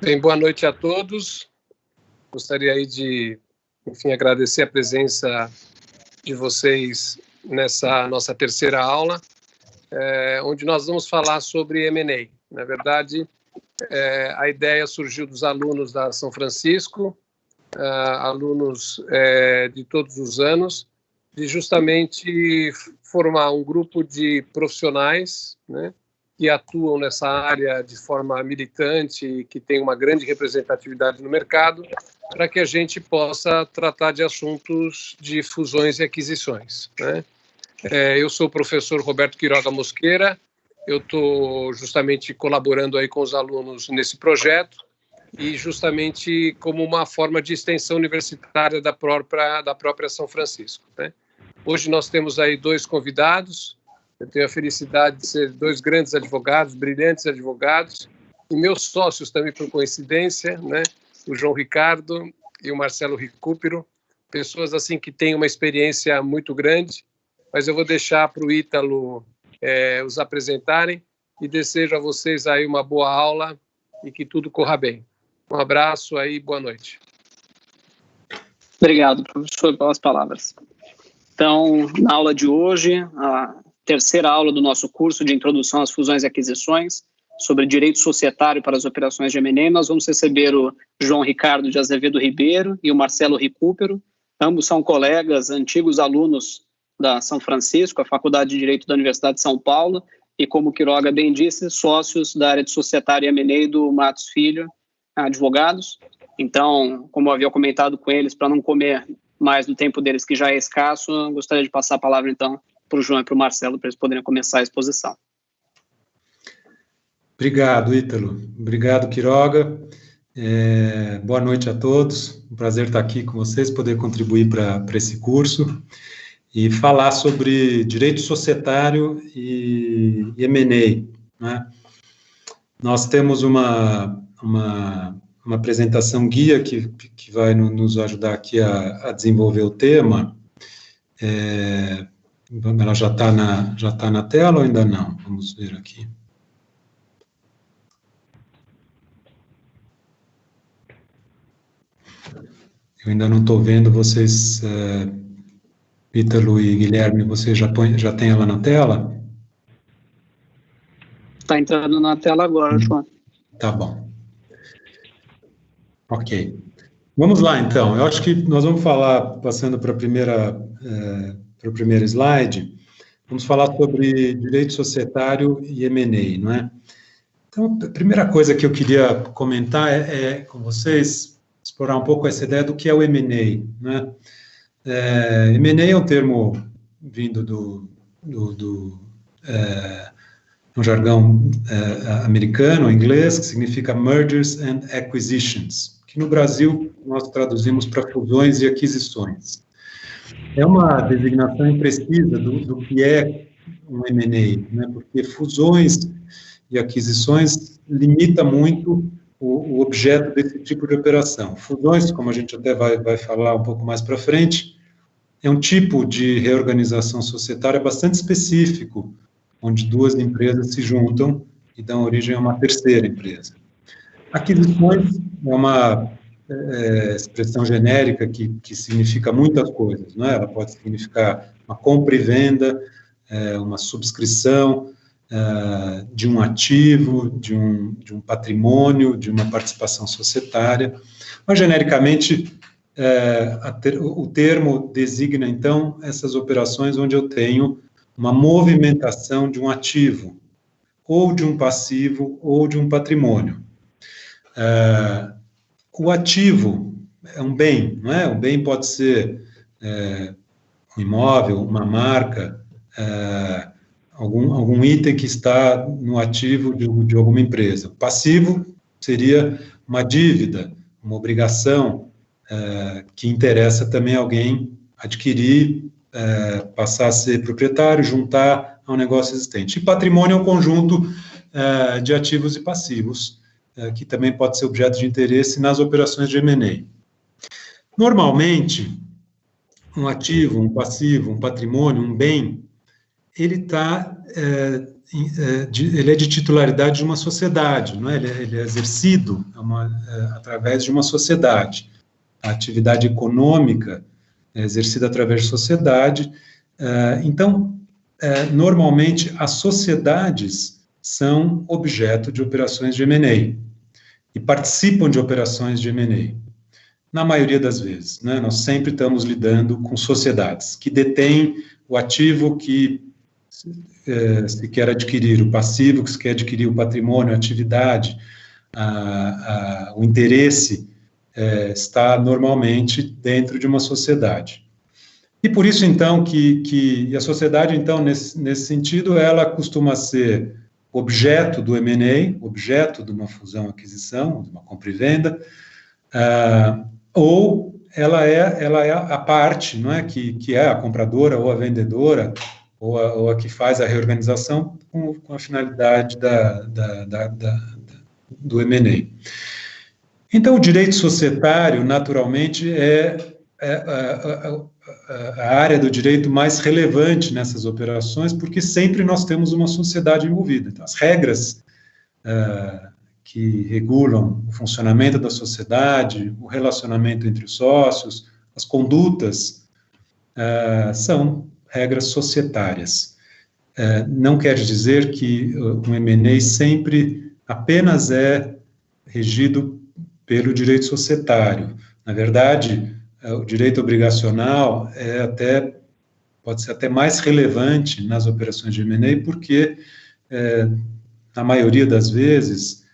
Bem, boa noite a todos. Gostaria aí de, enfim, agradecer a presença de vocês nessa nossa terceira aula, onde nós vamos falar sobre M&A. Na verdade, a ideia surgiu dos alunos da São Francisco, alunos de todos os anos, de justamente formar um grupo de profissionais, né, que atuam nessa área de forma militante e que tem uma grande representatividade no mercado, para que a gente possa tratar de assuntos de fusões e aquisições, né? Eu sou o professor Roberto Quiroga Mosqueira, eu estou justamente colaborando aí com os alunos nesse projeto e justamente como uma forma de extensão universitária da própria São Francisco, né? Hoje nós temos aí dois convidados. Eu tenho a felicidade de ser dois grandes advogados, brilhantes advogados, e meus sócios também, por coincidência, né? O João Ricardo e o Marcelo Recupero, pessoas assim que têm uma experiência muito grande, mas eu vou deixar para o Ítalo os apresentarem e desejo a vocês aí uma boa aula e que tudo corra bem. Um abraço aí, boa noite. Obrigado, professor, pelas palavras. Então, na aula de hoje, a terceira aula do nosso curso de Introdução às Fusões e Aquisições, sobre direito societário para as operações de M&A, nós vamos receber o João Ricardo de Azevedo Ribeiro e o Marcelo Recupero. Ambos são colegas, antigos alunos da São Francisco, a Faculdade de Direito da Universidade de São Paulo, e como o Quiroga bem disse, sócios da área de societário e M&A do Matos Filho, advogados. Então, como eu havia comentado com eles, para não comer mais do tempo deles, que já é escasso, eu gostaria de passar a palavra, então, para o João e para o Marcelo, para eles poderem começar a exposição. Obrigado, Ítalo. Obrigado, Quiroga. Boa noite a todos. Um prazer estar aqui com vocês, poder contribuir para esse curso e falar sobre direito societário e M&A, né? Nós temos uma apresentação guia que vai nos ajudar aqui a desenvolver o tema. Ela já tá na tela ou ainda não? Vamos ver aqui. Eu ainda não estou vendo vocês, Ítalo e Guilherme, vocês já têm ela na tela? Está entrando na tela agora, João. Tá bom. Ok. Vamos lá, então. Eu acho que nós vamos falar, passando para o primeiro slide, vamos falar sobre direito societário e M&A, não é? Então, a primeira coisa que eu queria comentar com vocês, explorar um pouco essa ideia do que é o M&A, né? M&A é um termo vindo um jargão americano, inglês, que significa Mergers and Acquisitions, que no Brasil nós traduzimos para fusões e aquisições. É uma designação imprecisa do que é um M&A, né? Porque fusões e aquisições limita muito o objeto desse tipo de operação. Fusões, como a gente até vai falar um pouco mais para frente, é um tipo de reorganização societária bastante específico, onde duas empresas se juntam e dão origem a uma terceira empresa. Aquisições é uma expressão genérica que significa muitas coisas, não é? Ela pode significar uma compra e venda, uma subscrição de um ativo, de um patrimônio, de uma participação societária, mas genericamente o termo designa, então, essas operações onde eu tenho uma movimentação de um ativo, ou de um passivo, ou de um patrimônio. O ativo é um bem, não é? O bem pode ser um imóvel, uma marca, algum item que está no ativo de alguma empresa. O passivo seria uma dívida, uma obrigação que interessa também alguém adquirir, passar a ser proprietário, juntar a um negócio existente. E patrimônio é um conjunto de ativos e passivos, que também pode ser objeto de interesse nas operações de M&A. Normalmente, um ativo, um passivo, um patrimônio, um bem, ele está ele é de titularidade de uma sociedade, não é? Ele é exercido através de uma sociedade. A atividade econômica é exercida através de sociedade. Então, normalmente, as sociedades são objeto de operações de M&A e participam de operações de M&A. Na maioria das vezes, né? Nós sempre estamos lidando com sociedades que detêm o ativo que se quer adquirir, o passivo que se quer adquirir, o patrimônio, a atividade, o interesse está normalmente dentro de uma sociedade. E por isso, então, que a sociedade, então, nesse sentido, ela costuma ser objeto do M&A, objeto de uma fusão-aquisição, de uma compra e venda, ou ela é a parte, não é, que é a compradora ou a vendedora, ou a que faz a reorganização com a finalidade do M&A. Então, o direito societário, naturalmente, é a área do direito mais relevante nessas operações, porque sempre nós temos uma sociedade envolvida. Então, as regras que regulam o funcionamento da sociedade, o relacionamento entre os sócios, as condutas, são regras societárias. Não quer dizer que o M&A sempre apenas é regido pelo direito societário. Na verdade, o direito obrigacional pode ser até mais relevante nas operações de M&A, porque, na maioria das vezes,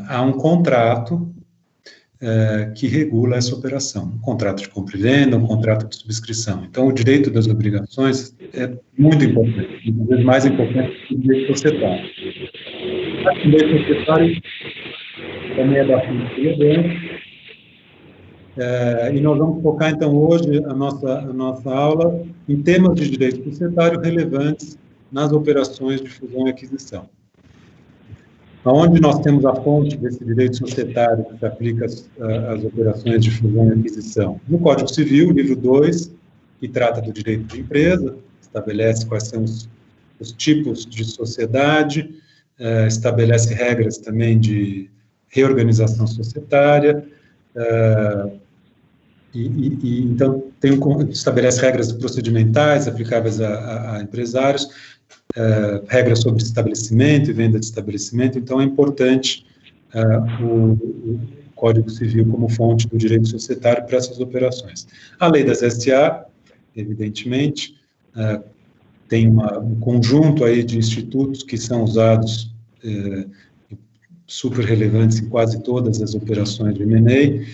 há um contrato que regula essa operação, um contrato de compra e venda, um contrato de subscrição. Então, o direito das obrigações é muito importante, muitas vezes mais importante que o direito societário. O direito societário também é bastante relevante, e nós vamos focar, então, hoje, a nossa aula em temas de direito societário relevantes nas operações de fusão e aquisição. Onde nós temos a fonte desse direito societário que se aplica às operações de fusão e aquisição? No Código Civil, livro 2, que trata do direito de empresa, estabelece quais são os tipos de sociedade, estabelece regras também de reorganização societária, então estabelece regras procedimentais aplicáveis a empresários, regras sobre estabelecimento e venda de estabelecimento. Então é importante o Código Civil como fonte do direito societário para essas operações. A lei das SA, evidentemente, tem um conjunto aí de institutos que são usados, super relevantes em quase todas as operações de M&A,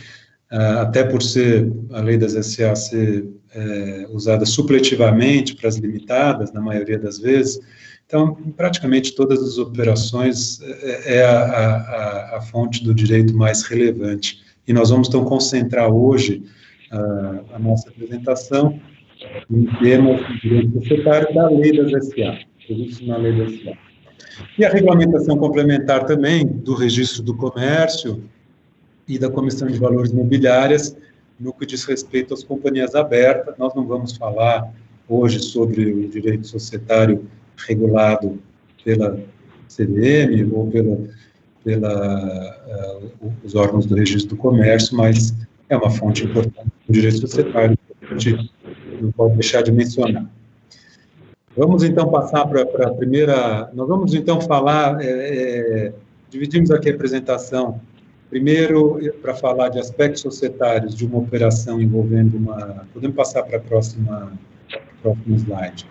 até por a lei das SA ser usada supletivamente para as limitadas, na maioria das vezes. Então, em praticamente todas as operações é a fonte do direito mais relevante. E nós vamos, então, concentrar hoje a nossa apresentação em termos de direito societário da lei das SA, previsto na lei das SA. E a regulamentação complementar também do Registro do Comércio e da Comissão de Valores Mobiliárias, no que diz respeito às companhias abertas. Nós não vamos falar hoje sobre o direito societário regulado pela CVM ou os órgãos do Registro do Comércio, mas é uma fonte importante do direito societário, que a gente não pode deixar de mencionar. Vamos, então, passar para a primeira... Nós vamos, então, falar... dividimos aqui a apresentação, primeiro, para falar de aspectos societários de uma operação envolvendo uma... Podemos passar para a próximo slide.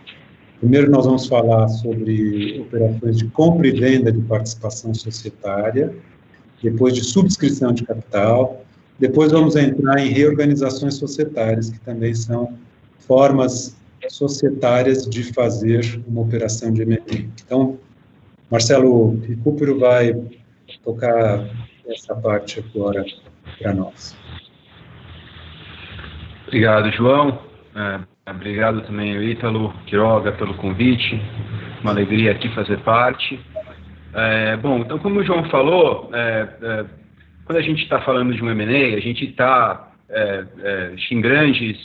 Primeiro, nós vamos falar sobre operações de compra e venda de participação societária, depois de subscrição de capital, depois vamos entrar em reorganizações societárias, que também são formas societárias de fazer uma operação de M&A. Então, Marcelo Recupero vai tocar essa parte agora para nós. Obrigado, João. Obrigado também ao Ítalo Quiroga pelo convite. Uma alegria aqui fazer parte. Bom, então, como o João falou, quando a gente está falando de um M&A, a gente está em grandes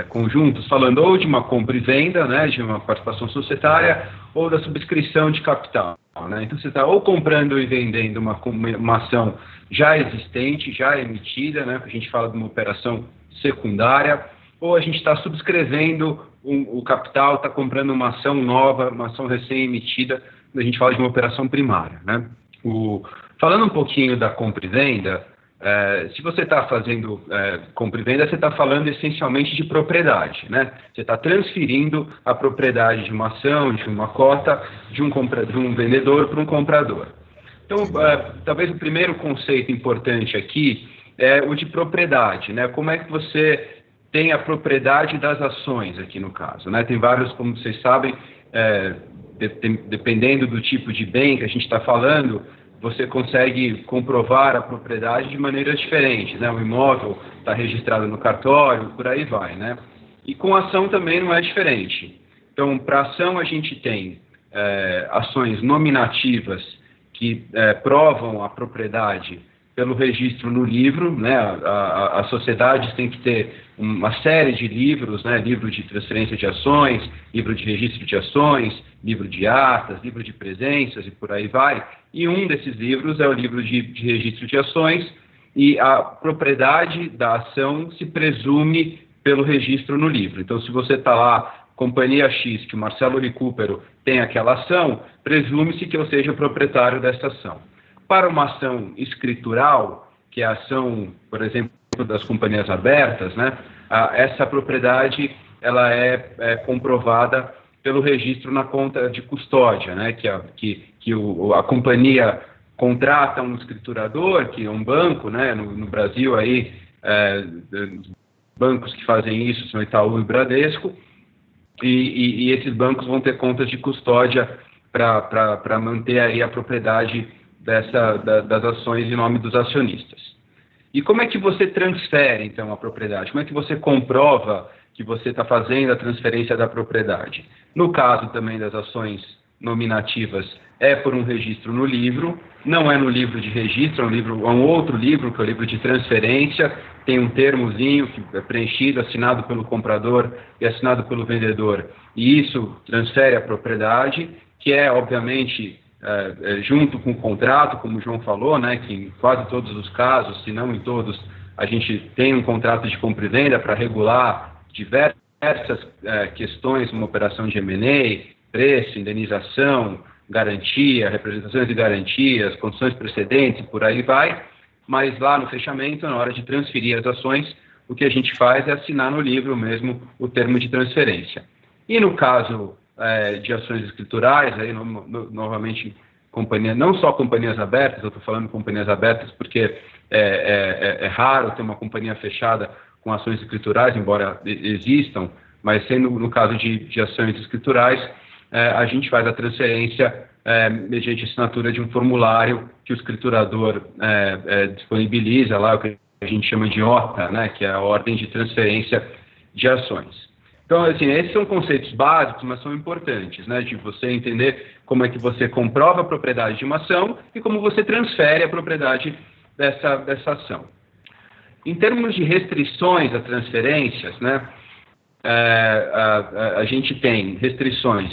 conjuntos falando ou de uma compra e venda, né, de uma participação societária, ou da subscrição de capital, né? Então, você está ou comprando e vendendo uma ação já existente, já emitida, né? A gente fala de uma operação secundária, ou a gente está subscrevendo o capital, está comprando uma ação nova, uma ação recém-emitida, a gente fala de uma operação primária, né? Falando um pouquinho da compra e venda, se você está fazendo compra e venda, você está falando essencialmente de propriedade, né? Você está transferindo a propriedade de uma ação, de uma cota, de um vendedor para um comprador. Então, talvez o primeiro conceito importante aqui é o de propriedade, né? Como é que você tem a propriedade das ações aqui no caso, né? Tem vários, como vocês sabem, dependendo do tipo de bem que a gente está falando, você consegue comprovar a propriedade de maneiras diferentes, né? O imóvel está registrado no cartório, por aí vai, né? E com ação também não é diferente. Então, para ação a gente tem ações nominativas que provam a propriedade pelo registro no livro, né? As sociedades têm que ter uma série de livros, né? Livro de transferência de ações, livro de registro de ações, livro de atas, livro de presenças e por aí vai. E um desses livros é o livro de registro de ações, e a propriedade da ação se presume pelo registro no livro. Então, se você está lá, companhia X, que o Marcelo Recupero tem aquela ação, presume-se que eu seja o proprietário dessa ação. Para uma ação escritural, que é a ação, por exemplo, das companhias abertas, né, essa propriedade ela é comprovada pelo registro na conta de custódia, né, que a companhia contrata um escriturador, que é um banco, né, no Brasil aí, bancos que fazem isso são Itaú e Bradesco, e esses bancos vão ter contas de custódia para manter aí a propriedade das ações em nome dos acionistas. E como é que você transfere, então, a propriedade? Como é que você comprova que você está fazendo a transferência da propriedade? No caso também das ações nominativas, é por um registro no livro, não é no livro de registro, é um outro livro, que é o livro de transferência, tem um termozinho que é preenchido, assinado pelo comprador e assinado pelo vendedor, e isso transfere a propriedade, que é, obviamente, junto com o contrato, como o João falou, né, que em quase todos os casos, se não em todos, a gente tem um contrato de compra e venda para regular diversas questões, uma operação de M&A, preço, indenização, garantia, representações de garantias, condições precedentes, por aí vai, mas lá no fechamento, na hora de transferir as ações, o que a gente faz é assinar no livro mesmo o termo de transferência. E no caso de ações escriturais, aí novamente não só companhias abertas, eu estou falando companhias abertas porque é raro ter uma companhia fechada com ações escriturais, embora existam, mas sendo no caso de ações escriturais, a gente faz a transferência mediante assinatura de um formulário que o escriturador disponibiliza lá, o que a gente chama de OTA, né, que é a ordem de transferência de ações. Então, assim, esses são conceitos básicos, mas são importantes, né, de você entender como é que você comprova a propriedade de uma ação e como você transfere a propriedade dessa ação. Em termos de restrições a transferências, né, a gente tem restrições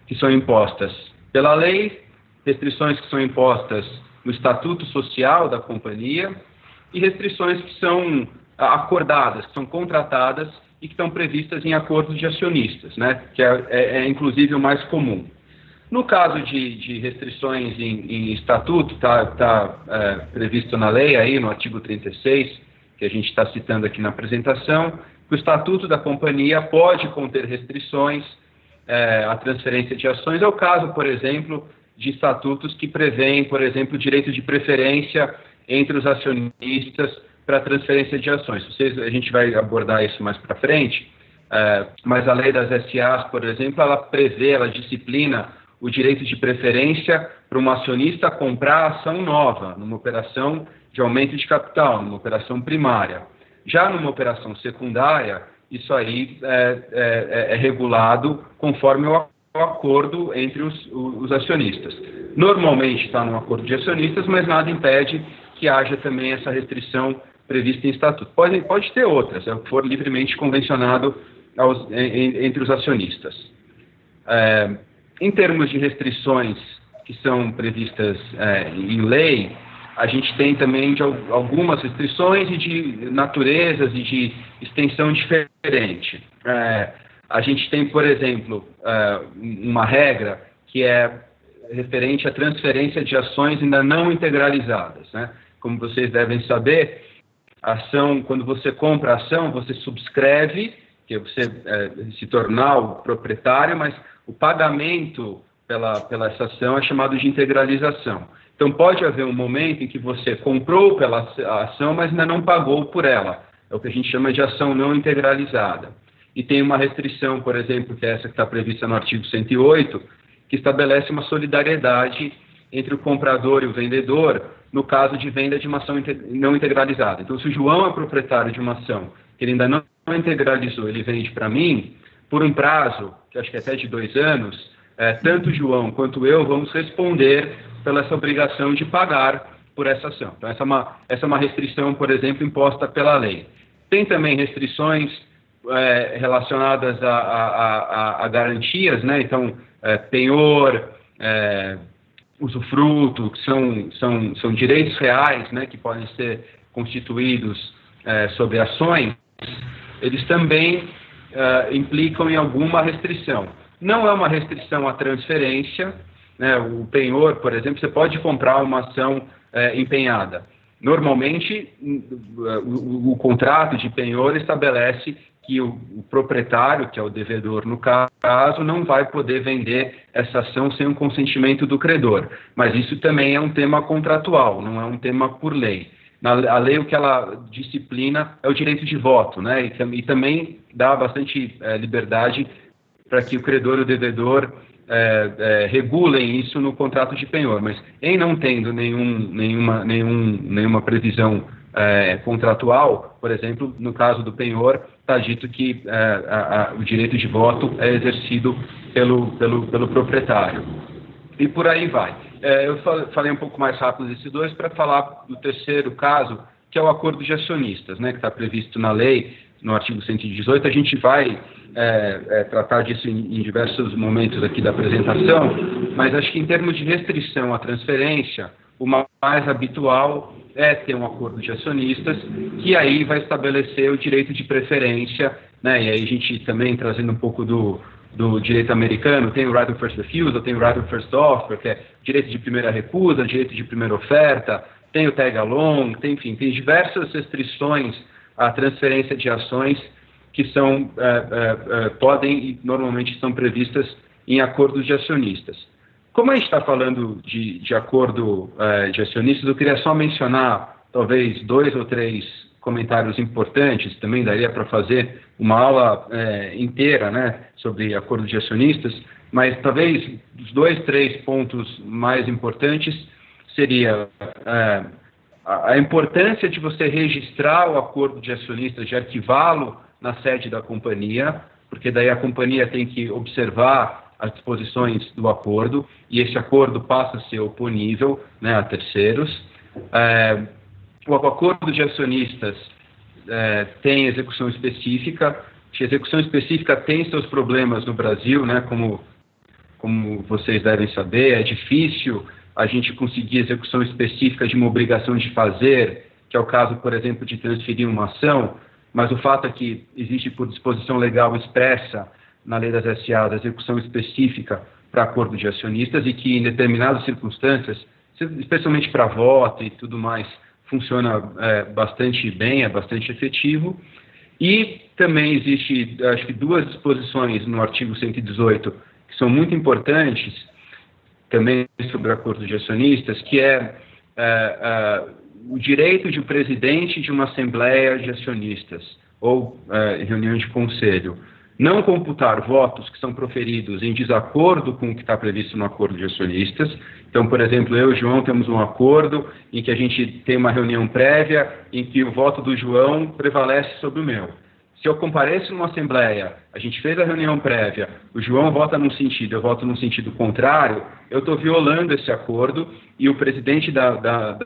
que são impostas pela lei, restrições que são impostas no estatuto social da companhia e restrições que são acordadas, que são contratadas e que estão previstas em acordos de acionistas, né, que é inclusive o mais comum. No caso de restrições em estatuto, está previsto na lei, aí no artigo 36, que a gente está citando aqui na apresentação, que o estatuto da companhia pode conter restrições à transferência de ações. É o caso, por exemplo, de estatutos que prevêem, por exemplo, direito de preferência entre os acionistas para transferência de ações. A gente vai abordar isso mais para frente, mas a lei das SAs, por exemplo, ela disciplina o direito de preferência para um acionista comprar ação nova, numa operação de aumento de capital, numa operação primária. Já numa operação secundária, isso aí é regulado conforme o acordo entre os acionistas. Normalmente está num acordo de acionistas, mas nada impede que haja também essa restrição prevista em estatuto. Pode ter outras, se for livremente convencionado entre os acionistas. Em termos de restrições que são previstas em lei, a gente tem também algumas restrições e de naturezas e de extensão diferente. A gente tem, por exemplo, uma regra que é referente à transferência de ações ainda não integralizadas, né? Como vocês devem saber, a ação, quando você compra a ação, você subscreve, que é você se tornar o proprietário, mas o pagamento pela essa ação é chamado de integralização. Então, pode haver um momento em que você comprou pela ação, mas ainda não pagou por ela. É o que a gente chama de ação não integralizada. E tem uma restrição, por exemplo, que é essa que está prevista no artigo 108, que estabelece uma solidariedade entre o comprador e o vendedor no caso de venda de uma ação não integralizada. Então, se o João é proprietário de uma ação que ele ainda não integralizou, ele vende para mim, por um prazo, que acho que é até de 2 anos, tanto o João quanto eu vamos responder pela essa obrigação de pagar por essa ação. Então, essa é uma restrição, por exemplo, imposta pela lei. Tem também restrições relacionadas a garantias, né? Então, penhor, usufruto, que são direitos reais, né, que podem ser constituídos sobre ações, eles também implicam em alguma restrição. Não é uma restrição à transferência, né? O penhor, por exemplo, você pode comprar uma ação empenhada. Normalmente, o contrato de penhor estabelece que o proprietário, que é o devedor no caso, não vai poder vender essa ação sem o consentimento do credor. Mas isso também é um tema contratual, não é um tema por lei. A lei, o que ela disciplina é o direito de voto, né? E também dá bastante liberdade para que o credor e o devedor regulem isso no contrato de penhor. Mas em não tendo nenhuma previsão contratual, por exemplo, no caso do penhor, está dito que o direito de voto é exercido pelo proprietário. E por aí vai. Eu falei um pouco mais rápido desses dois para falar do terceiro caso, que é o acordo de acionistas, né, que está previsto na lei, no artigo 118. A gente vai tratar disso em diversos momentos aqui da apresentação, mas acho que em termos de restrição à transferência, o mais habitual é ter um acordo de acionistas, que aí vai estabelecer o direito de preferência, né? E aí a gente também, trazendo um pouco do direito americano, tem o right of first refusal, tem o right of first offer, que é direito de primeira recusa, direito de primeira oferta, tem o tag along, tem diversas restrições à transferência de ações que podem e normalmente são previstas em acordos de acionistas. Como a gente está falando de acordo de acionistas, eu queria só mencionar talvez 2 ou 3 comentários importantes, também daria para fazer uma aula inteira, né, sobre acordo de acionistas, mas talvez os 2, 3 pontos mais importantes seria a importância de você registrar o acordo de acionistas, de arquivá-lo na sede da companhia, porque daí a companhia tem que observar as disposições do acordo, e esse acordo passa a ser oponível, né, a terceiros. O acordo de acionistas tem execução específica. A execução específica tem seus problemas no Brasil, né, como vocês devem saber, é difícil a gente conseguir execução específica de uma obrigação de fazer, que é o caso, por exemplo, de transferir uma ação, mas o fato é que existe por disposição legal expressa na lei das SAs a execução específica para acordo de acionistas e que em determinadas circunstâncias, especialmente para voto e tudo mais, funciona bastante bem, é bastante efetivo. E também existe, acho que 2 disposições no artigo 118 que são muito importantes, também sobre o acordo de acionistas, que é o direito de o presidente de uma assembleia de acionistas ou reunião de conselho não computar votos que são proferidos em desacordo com o que está previsto no acordo de acionistas. Então, por exemplo, eu e o João temos um acordo em que a gente tem uma reunião prévia em que o voto do João prevalece sobre o meu. Se eu compareço numa assembleia, a gente fez a reunião prévia, o João vota num sentido, eu voto num sentido contrário, eu estou violando esse acordo e o presidente da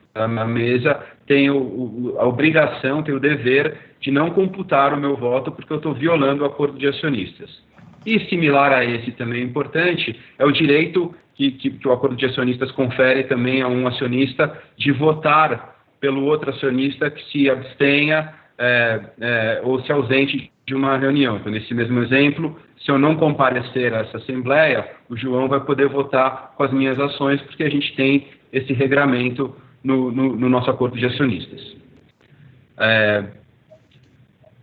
mesa tem a obrigação, tem o dever de não computar o meu voto porque eu estou violando o acordo de acionistas. E similar a esse também importante é o direito que o acordo de acionistas confere também a um acionista de votar pelo outro acionista que se abstenha ou se ausente de uma reunião. Então, nesse mesmo exemplo, se eu não comparecer a essa assembleia, o João vai poder votar com as minhas ações, porque a gente tem esse regramento no nosso acordo de acionistas.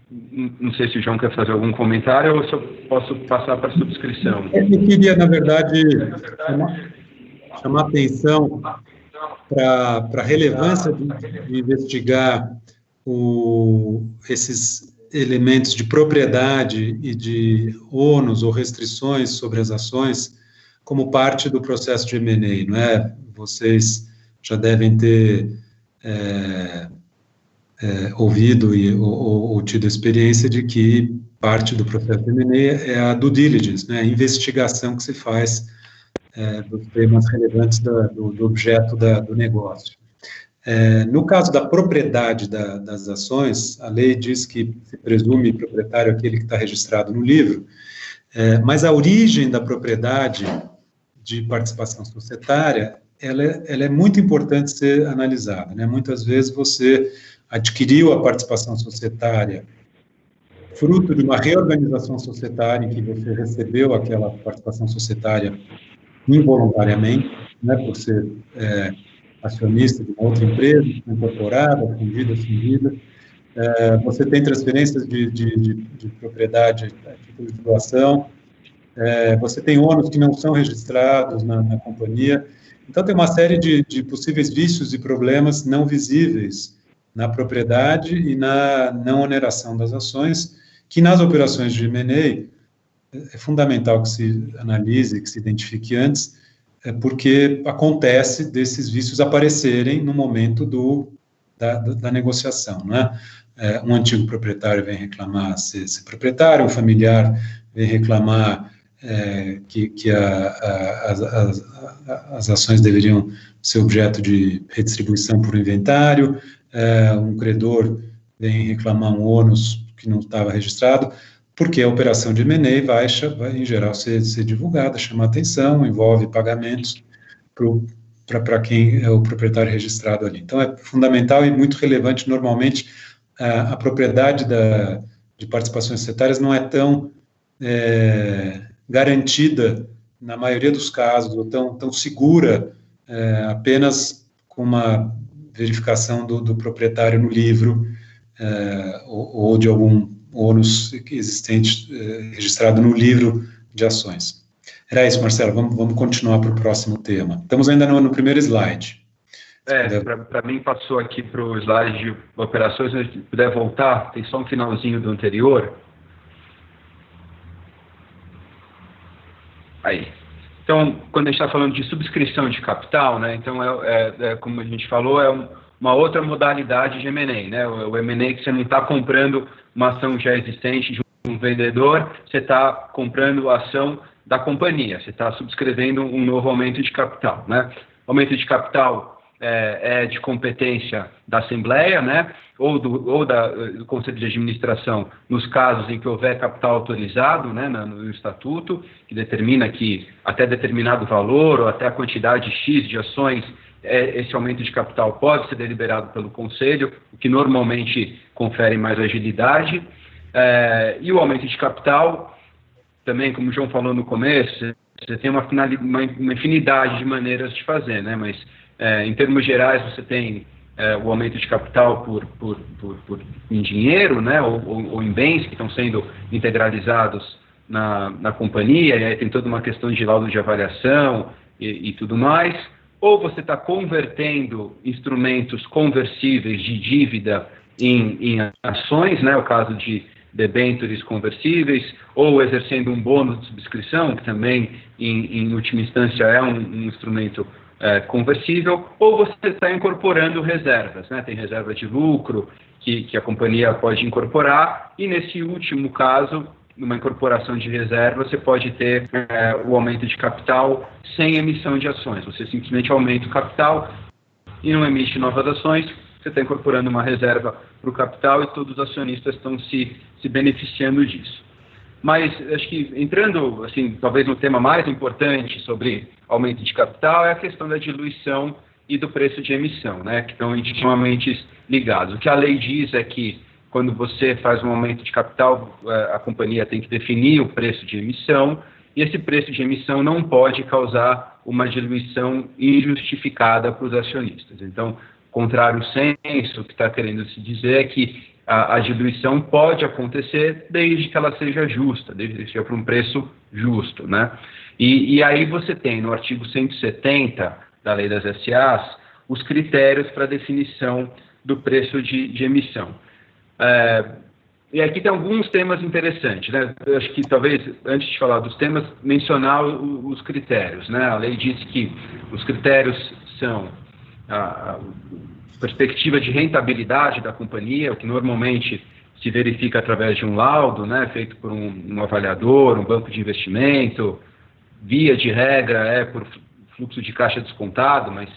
Não sei se o João quer fazer algum comentário ou se eu posso passar para a subscrição. Eu queria, na verdade, chamar atenção para a relevância de investigar esses elementos de propriedade e de ônus ou restrições sobre as ações como parte do processo de M&A, não é? Vocês já devem ter ouvido ou tido a experiência de que parte do processo de M&A é a due diligence, né? A investigação que se faz dos temas relevantes do objeto do negócio. No caso da propriedade das ações, a lei diz que se presume proprietário aquele que está registrado no livro, mas a origem da propriedade de participação societária, ela é muito importante ser analisada, né? Muitas vezes você adquiriu a participação societária fruto de uma reorganização societária em que você recebeu aquela participação societária involuntariamente, né, por ser acionista de uma outra empresa, incorporada, fundida, cindida. Você tem transferências de propriedade a título de doação, você tem ônus que não são registrados na companhia. Então, tem uma série de possíveis vícios e problemas não visíveis na propriedade e na não oneração das ações, que nas operações de M&A é fundamental que se analise, que se identifique antes, porque acontece desses vícios aparecerem no momento da negociação, né? Um antigo proprietário vem reclamar ser proprietário, um familiar vem reclamar que as ações deveriam ser objeto de redistribuição por inventário, um credor vem reclamar um ônus que não estava registrado, porque a operação de M&A vai, em geral, ser divulgada, chamar atenção, envolve pagamentos para quem é o proprietário registrado ali. Então, é fundamental e muito relevante. Normalmente, a propriedade de participações societárias não é tão garantida, na maioria dos casos, ou tão segura, apenas com uma verificação do proprietário no livro, ou de algum ônus existente registrado no livro de ações. Era isso, Marcelo, vamos continuar para o próximo tema. Estamos ainda no primeiro slide. Para mim passou aqui para o slide de operações, se puder voltar, tem só um finalzinho do anterior. Aí. Então, quando a gente está falando de subscrição de capital, né, então, como a gente falou, uma outra modalidade de M&A, né? O M&A que você não está comprando uma ação já existente de um vendedor, você está comprando a ação da companhia, você está subscrevendo um novo aumento de capital, né? Aumento de capital é de competência da Assembleia, né? Ou do Conselho de Administração, nos casos em que houver capital autorizado, né, no Estatuto, que determina que até determinado valor ou até a quantidade X de ações, esse aumento de capital pode ser deliberado pelo Conselho, o que normalmente confere mais agilidade. E o aumento de capital, também, como o João falou no começo, você tem uma infinidade de maneiras de fazer, né? Mas, em termos gerais, você tem o aumento de capital em dinheiro, né? Ou em bens que estão sendo integralizados na companhia, e aí tem toda uma questão de laudo de avaliação e tudo mais. Ou você está convertendo instrumentos conversíveis de dívida em ações, né, o caso de debêntures conversíveis, ou exercendo um bônus de subscrição, que também, em última instância, é um instrumento conversível, ou você está incorporando reservas, né, tem reserva de lucro que a companhia pode incorporar, e nesse último caso, numa incorporação de reserva, você pode ter o aumento de capital sem emissão de ações. Você simplesmente aumenta o capital e não emite novas ações, você está incorporando uma reserva para o capital e todos os acionistas estão se beneficiando disso. Mas acho que entrando, assim, talvez no tema mais importante sobre aumento de capital é a questão da diluição e do preço de emissão, né, que estão intimamente ligados. O que a lei diz é que quando você faz um aumento de capital, a companhia tem que definir o preço de emissão, e esse preço de emissão não pode causar uma diluição injustificada para os acionistas. Então, contrário senso, o que está querendo se dizer é que a diluição pode acontecer desde que ela seja justa, desde que seja para um preço justo, né? E aí você tem no artigo 170 da Lei das SAs os critérios para definição do preço de emissão. E aqui tem alguns temas interessantes, né? Eu acho que talvez, antes de falar dos temas, mencionar os critérios, né? A lei diz que os critérios são a perspectiva de rentabilidade da companhia, o que normalmente se verifica através de um laudo, né? Feito por um avaliador, um banco de investimento, via de regra é por fluxo de caixa descontado, mas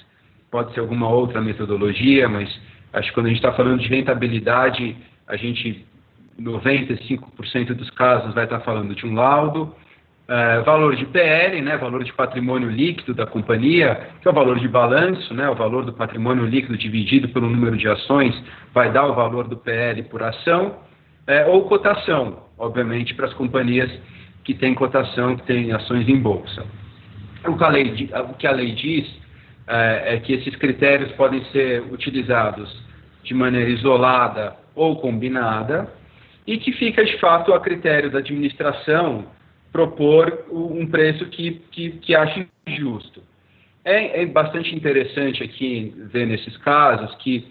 pode ser alguma outra metodologia, mas acho que quando a gente está falando de rentabilidade, a gente, 95% dos casos, vai estar falando de um laudo. Valor de PL, né, valor de patrimônio líquido da companhia, que é o valor de balanço, né, o valor do patrimônio líquido dividido pelo número de ações, vai dar o valor do PL por ação, ou cotação, obviamente, para as companhias que têm cotação, que têm ações em bolsa. O que a lei diz é que esses critérios podem ser utilizados de maneira isolada ou combinada, e que fica, de fato, a critério da administração propor um preço que ache justo. É bastante interessante aqui ver nesses casos que,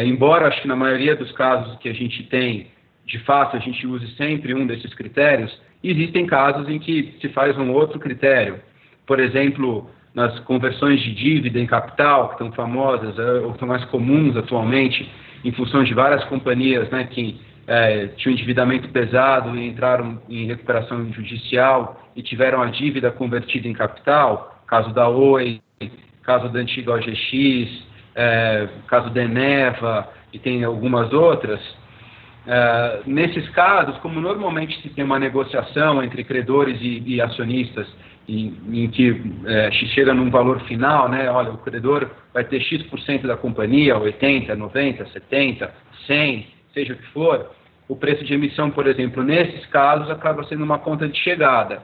embora acho que na maioria dos casos que a gente tem, de fato, a gente use sempre um desses critérios, existem casos em que se faz um outro critério. Por exemplo, nas conversões de dívida em capital, que estão famosas, ou estão mais comuns atualmente, em função de várias companhias, né, que tinham endividamento pesado e entraram em recuperação judicial e tiveram a dívida convertida em capital, caso da Oi, caso da antiga OGX, caso da Eneva e tem algumas outras. Nesses casos, como normalmente se tem uma negociação entre credores e acionistas, em que chega num valor final, né? Olha, o credor vai ter X% da companhia, 80%, 90%, 70%, 100%, seja o que for. O preço de emissão, por exemplo, nesses casos, acaba sendo uma conta de chegada.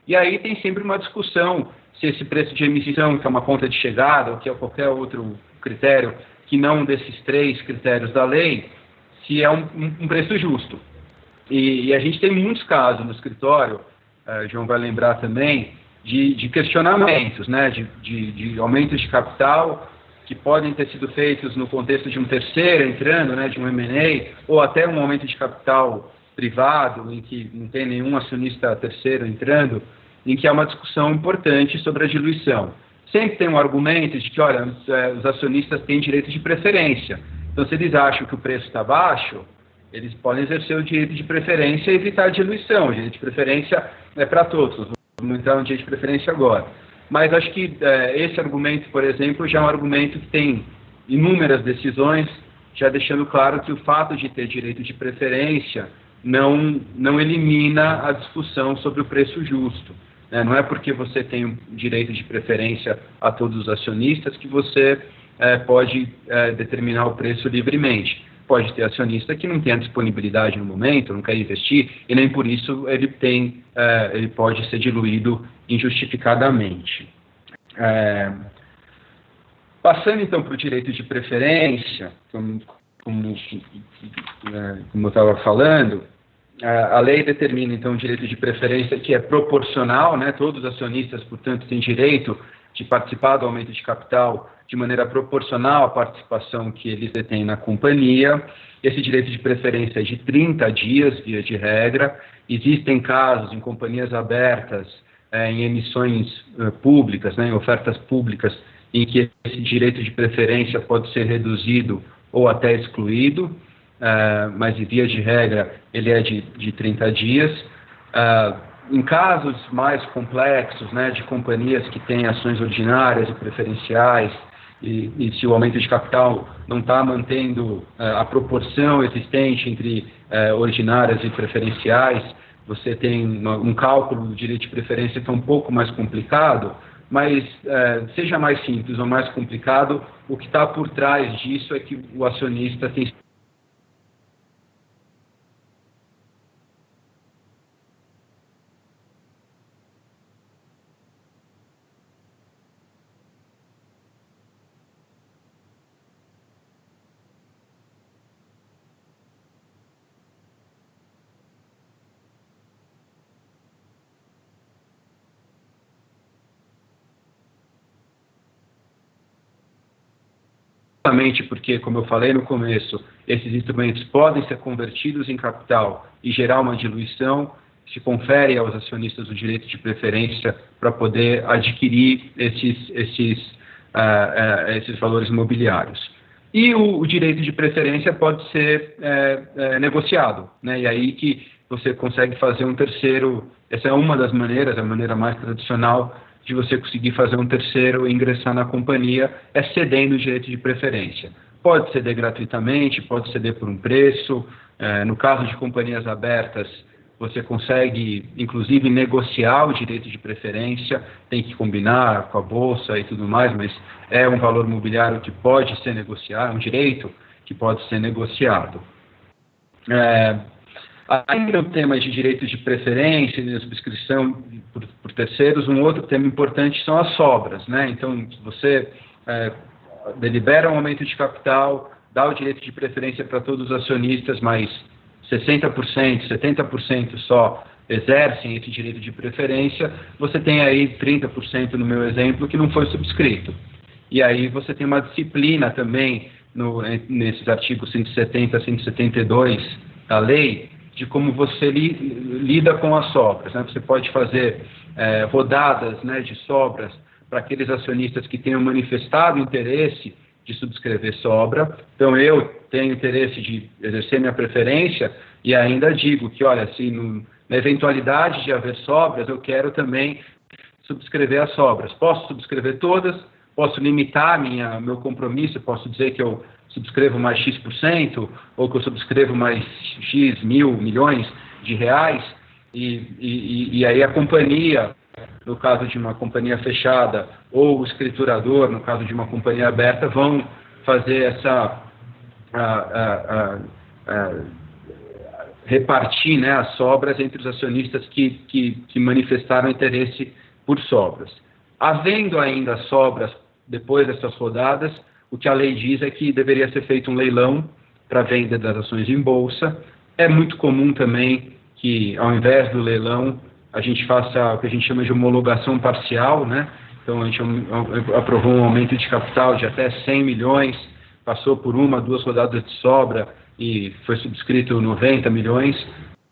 E aí tem sempre uma discussão se esse preço de emissão, que é uma conta de chegada, ou que é qualquer outro critério, que não desses 3 critérios da lei, se é um preço justo. E a gente tem muitos casos no escritório, João vai lembrar também, de questionamentos, né, de aumentos de capital que podem ter sido feitos no contexto de um terceiro entrando, né, de um M&A, ou até um aumento de capital privado, em que não tem nenhum acionista terceiro entrando, em que há uma discussão importante sobre a diluição. Sempre tem um argumento de que, olha, os acionistas têm direito de preferência. Então, se eles acham que o preço está baixo, eles podem exercer o direito de preferência e evitar a diluição. O direito de preferência é para todos. Vamos entrar no direito de preferência agora. Mas acho que esse argumento, por exemplo, já é um argumento que tem inúmeras decisões, já deixando claro que o fato de ter direito de preferência não elimina a discussão sobre o preço justo. Não é porque você tem um direito de preferência a todos os acionistas que você pode determinar o preço livremente. Pode ter acionista que não tem a disponibilidade no momento, não quer investir, e nem por isso ele pode ser diluído injustificadamente. Passando então para o direito de preferência, como eu estava falando, a lei determina então o direito de preferência que é proporcional, né? Todos os acionistas, portanto, têm direito de participar do aumento de capital de maneira proporcional à participação que eles detêm na companhia. Esse direito de preferência é de 30 dias, via de regra. Existem casos em companhias abertas, em emissões públicas, né, em ofertas públicas, em que esse direito de preferência pode ser reduzido ou até excluído, mas, via de regra, ele é de 30 dias. Em casos mais complexos, né, de companhias que têm ações ordinárias e preferenciais, e se o aumento de capital não está mantendo a proporção existente entre ordinárias e preferenciais, você tem um cálculo do direito de preferência que é um pouco mais complicado, mas seja mais simples ou mais complicado, o que está por trás disso é que o acionista tem porque, como eu falei no começo, esses instrumentos podem ser convertidos em capital e gerar uma diluição, se confere aos acionistas o direito de preferência para poder adquirir esses valores imobiliários. E o direito de preferência pode ser negociado, né? E aí que você consegue fazer um terceiro, essa é uma das maneiras, a maneira mais tradicional de você conseguir fazer um terceiro e ingressar na companhia, é cedendo o direito de preferência. Pode ceder gratuitamente, pode ceder por um preço. No caso de companhias abertas, você consegue, inclusive, negociar o direito de preferência, tem que combinar com a Bolsa e tudo mais, mas é um valor imobiliário que pode ser negociado, um direito que pode ser negociado. Ainda no tema de direitos de preferência e subscrição por terceiros, um outro tema importante são as sobras, né? Então, você delibera um aumento de capital, dá o direito de preferência para todos os acionistas, mas 60%, 70% só exercem esse direito de preferência, você tem aí 30% no meu exemplo que não foi subscrito. E aí você tem uma disciplina também nesses artigos 170 a 172 da lei, de como você lida com as sobras, né? Você pode fazer rodadas, né, de sobras para aqueles acionistas que tenham manifestado interesse de subscrever sobra. Então, eu tenho interesse de exercer minha preferência e ainda digo que, olha, se na eventualidade de haver sobras, eu quero também subscrever as sobras. Posso subscrever todas, posso limitar meu compromisso, posso dizer que eu subscrevo mais X%, ou que eu subscrevo mais X milhões de reais, e aí a companhia, no caso de uma companhia fechada, ou o escriturador, no caso de uma companhia aberta, vão fazer essa repartir, né, as sobras entre os acionistas que manifestaram interesse por sobras. Havendo ainda sobras depois dessas rodadas, o que a lei diz é que deveria ser feito um leilão para venda das ações em bolsa. É muito comum também que, ao invés do leilão, a gente faça o que a gente chama de homologação parcial, né? Então, a gente aprovou um aumento de capital de até 100 milhões, passou por 1, 2 rodadas de sobra e foi subscrito 90 milhões.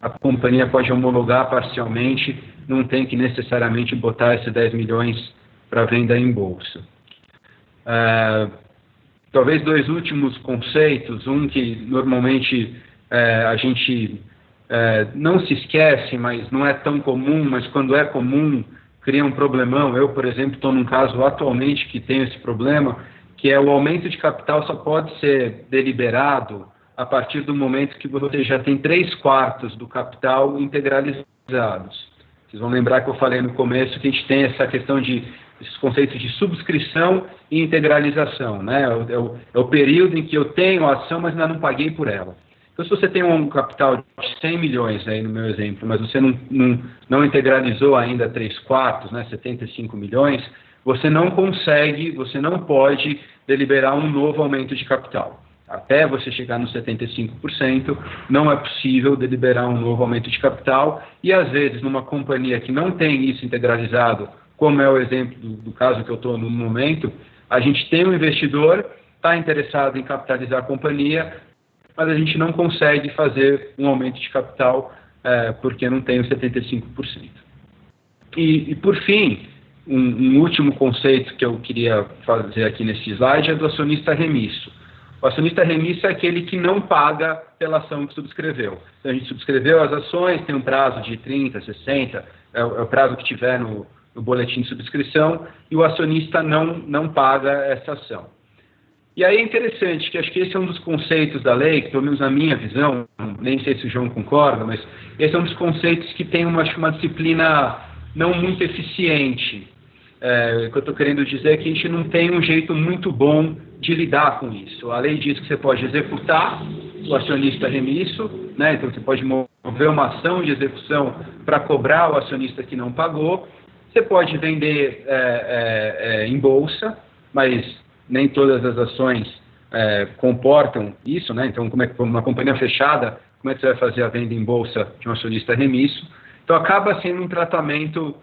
A companhia pode homologar parcialmente, não tem que necessariamente botar esses 10 milhões para venda em bolsa. Talvez 2 últimos conceitos, um que normalmente a gente não se esquece, mas não é tão comum, mas quando é comum, cria um problemão. Eu, por exemplo, estou num caso atualmente que tenho esse problema, que é o aumento de capital só pode ser deliberado a partir do momento que você já tem 3/4 do capital integralizados. Vocês vão lembrar que eu falei no começo que a gente tem essa questão esses conceitos de subscrição e integralização, né? É o período em que eu tenho a ação, mas ainda não paguei por ela. Então, se você tem um capital de 100 milhões aí no meu exemplo, mas você não integralizou ainda 3/4, né, 75 milhões, você não consegue, você não pode deliberar um novo aumento de capital. Até você chegar nos 75%, não é possível deliberar um novo aumento de capital, e às vezes numa companhia que não tem isso integralizado, como é o exemplo do caso que eu estou no momento, a gente tem um investidor, está interessado em capitalizar a companhia, mas a gente não consegue fazer um aumento de capital porque não tem os 75%. E por fim, um último conceito que eu queria fazer aqui nesse slide é do acionista remisso. O acionista remisso é aquele que não paga pela ação que subscreveu. Então, a gente subscreveu as ações, tem um prazo de 30, 60, é o prazo que tiver no boletim de subscrição, e o acionista não paga essa ação. E aí é interessante, que acho que esse é um dos conceitos da lei, que pelo menos na minha visão, nem sei se o João concorda, mas esse é um dos conceitos que tem uma disciplina não muito eficiente. O que eu estou querendo dizer é que a gente não tem um jeito muito bom de lidar com isso. A lei diz que você pode executar o acionista remisso, né? Então você pode mover uma ação de execução para cobrar o acionista que não pagou. Você pode vender em bolsa, mas nem todas as ações comportam isso, né? Então, como é que uma companhia fechada, como é que você vai fazer a venda em bolsa de um acionista remisso? Então, acaba sendo um tratamento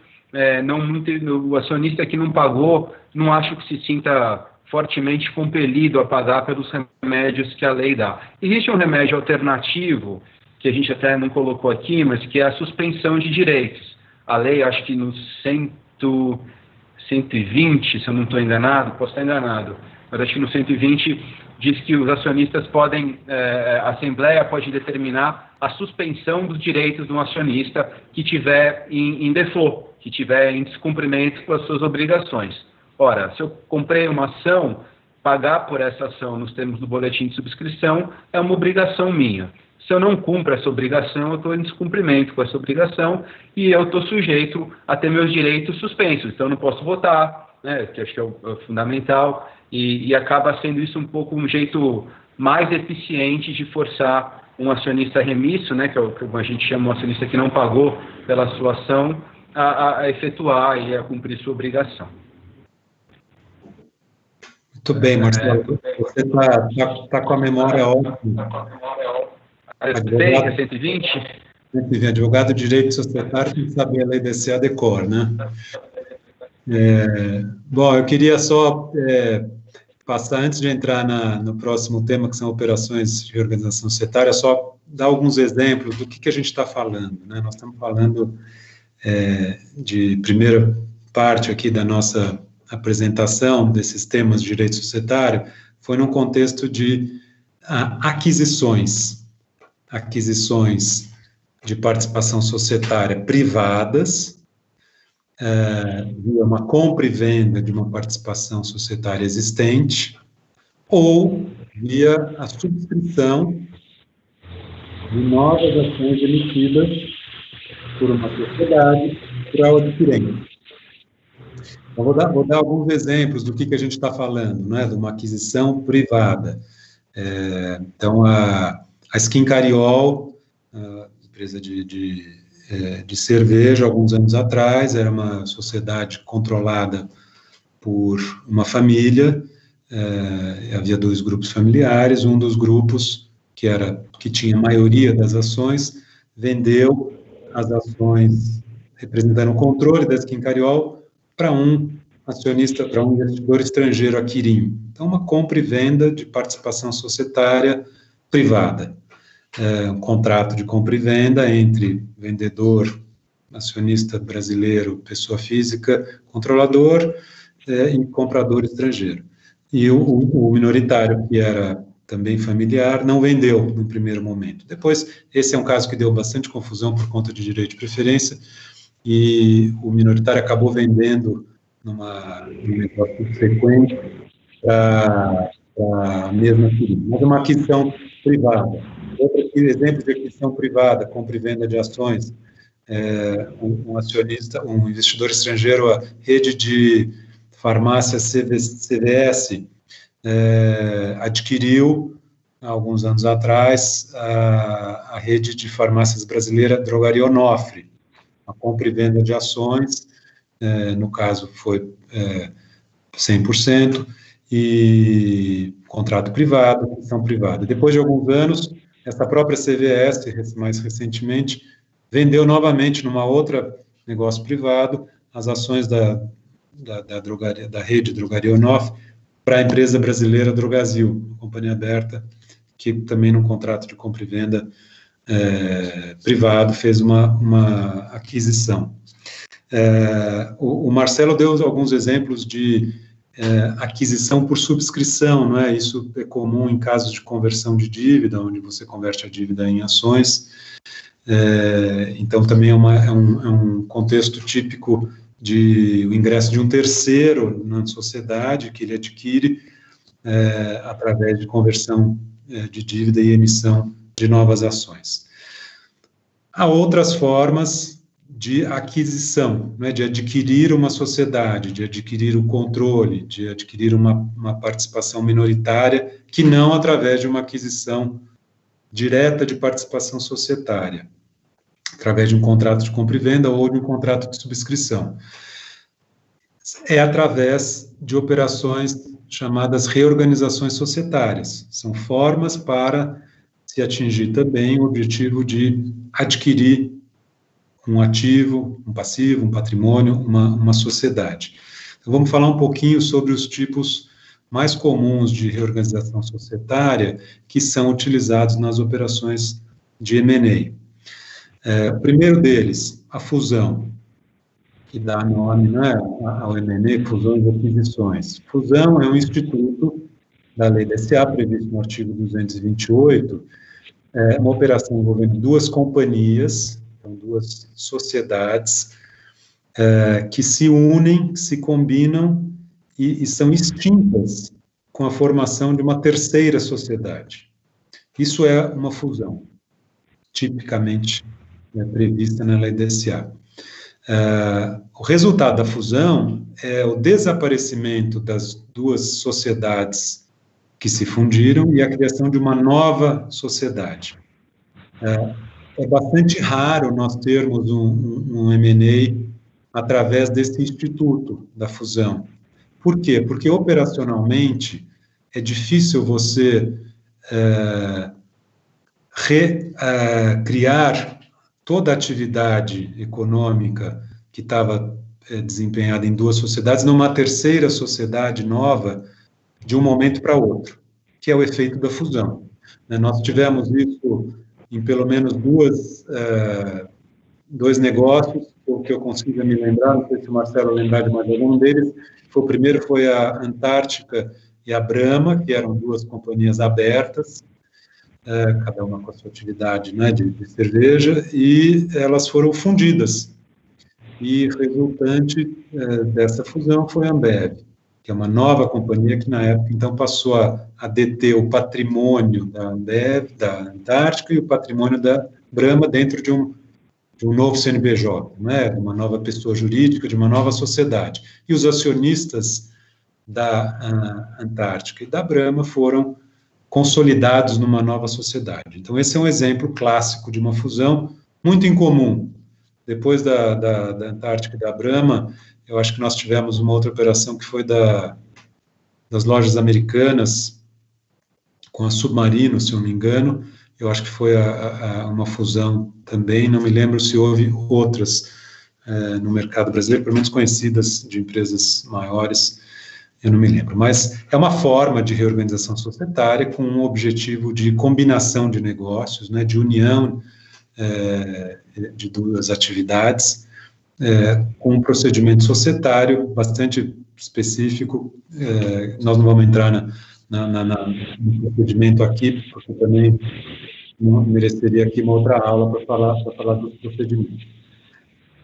não muito... O acionista que não pagou, não acho que se sinta fortemente compelido a pagar pelos remédios que a lei dá. Existe um remédio alternativo, que a gente até não colocou aqui, mas que é a suspensão de direitos. A lei, acho que no 120, se eu não estou enganado, posso estar enganado, mas acho que no 120 diz que os acionistas podem, a Assembleia pode determinar a suspensão dos direitos de um acionista que tiver em default, que tiver em descumprimento com as suas obrigações. Ora, se eu comprei uma ação, pagar por essa ação nos termos do boletim de subscrição é uma obrigação minha. Se eu não cumpro essa obrigação, eu estou em descumprimento com essa obrigação e eu estou sujeito a ter meus direitos suspensos. Então, eu não posso votar, né, que acho que é o fundamental, e acaba sendo isso um pouco um jeito mais eficiente de forçar um acionista remisso, né, que é o que a gente chama um acionista que não pagou pela sua ação, a efetuar e a cumprir sua obrigação. Muito bem, Marcelo. Você está com a memória ótima. Advogado, 120? 120, advogado de direito societário tem que saber a lei BCA de cor, né? Bom, eu queria só passar, antes de entrar no próximo tema, que são operações de organização societária, só dar alguns exemplos do que a gente está falando, né? Nós estamos falando de primeira parte aqui da nossa apresentação desses temas de direito societário, foi num contexto de aquisições de participação societária privadas, via uma compra e venda de uma participação societária existente, ou via a subscrição de novas ações emitidas por uma sociedade para o adquirente. Então, vou dar alguns exemplos do que a gente está falando, né, de uma aquisição privada. Então, a Skin Cariol, empresa de cerveja, alguns anos atrás, era uma sociedade controlada por uma família, havia 2 grupos familiares, um dos grupos, que tinha a maioria das ações, vendeu as ações representando o controle da Skin Cariol para um acionista, para um investidor estrangeiro, a Kirin. Então, uma compra e venda de participação societária privada. Um contrato de compra e venda entre vendedor, acionista brasileiro, pessoa física, controlador, e comprador estrangeiro. E o minoritário, que era também familiar, não vendeu no primeiro momento. Depois, esse é um caso que deu bastante confusão por conta de direito de preferência, e o minoritário acabou vendendo num negócio subsequente para a mesma Kirin. Mas é uma aquisição privada. Outro exemplo de aquisição privada, compra e venda de ações, um acionista, um investidor estrangeiro, a rede de farmácias CVS, adquiriu, há alguns anos atrás, a rede de farmácias brasileira Drogaria Onofre. A compra e venda de ações, no caso foi 100%, e contrato privado, aquisição privada. Depois de alguns anos, essa própria CVS, mais recentemente, vendeu novamente numa outra negócio privado as ações da rede Drogaria Onofre para a empresa brasileira Drogasil, uma companhia aberta, que também num contrato de compra e venda privado fez uma aquisição. O Marcelo deu alguns exemplos de aquisição por subscrição, não é? Isso é comum em casos de conversão de dívida, onde você converte a dívida em ações. Então, também é um contexto típico de o ingresso de um terceiro na sociedade, que ele adquire através de conversão de dívida e emissão de novas ações. Há outras formas de aquisição, né, de adquirir uma sociedade, de adquirir o controle, de adquirir uma participação minoritária, que não através de uma aquisição direta de participação societária, através de um contrato de compra e venda ou de um contrato de subscrição. É através de operações chamadas reorganizações societárias. São formas para se atingir também o objetivo de adquirir um ativo, um passivo, um patrimônio, uma sociedade. Então, vamos falar um pouquinho sobre os tipos mais comuns de reorganização societária que são utilizados nas operações de M&A. O primeiro deles, a fusão, que dá nome, né, ao M&A, fusões e aquisições. Fusão é um instituto da lei da SA, previsto no artigo 228, uma operação envolvendo duas companhias, então, duas sociedades, que se unem, se combinam e são extintas com a formação de uma terceira sociedade. Isso é uma fusão, tipicamente prevista na lei da SA. O resultado da fusão é o desaparecimento das duas sociedades que se fundiram e a criação de uma nova sociedade. É bastante raro nós termos um M&A através desse instituto da fusão. Por quê? Porque operacionalmente é difícil você criar toda a atividade econômica que estava desempenhada em duas sociedades numa terceira sociedade nova de um momento para outro, que é o efeito da fusão. Nós tivemos isso em pelo menos dois negócios, o que eu consigo me lembrar, não sei se o Marcelo lembrar de mais algum deles. O primeiro foi a Antártica e a Brahma, que eram duas companhias abertas, cada uma com a sua atividade, né, de cerveja, e elas foram fundidas. E resultante dessa fusão foi a Ambev, que é uma nova companhia que, na época, então, passou a deter o patrimônio da Ambev, da Antártica, e o patrimônio da Brahma dentro de um novo CNPJ, né, uma nova pessoa jurídica, de uma nova sociedade. E os acionistas da Antártica e da Brahma foram consolidados numa nova sociedade. Então, esse é um exemplo clássico de uma fusão muito incomum. Depois da Antártica e da Brahma, eu acho que nós tivemos uma outra operação que foi das lojas americanas, com a Submarino, se eu não me engano. Eu acho que foi uma fusão também, não me lembro se houve outras no mercado brasileiro, pelo menos conhecidas de empresas maiores, eu não me lembro. Mas é uma forma de reorganização societária com um objetivo de combinação de negócios, né, de união de duas atividades, com um procedimento societário bastante específico. Nós não vamos entrar no procedimento aqui, porque também não mereceria aqui uma outra aula para falar dos procedimentos.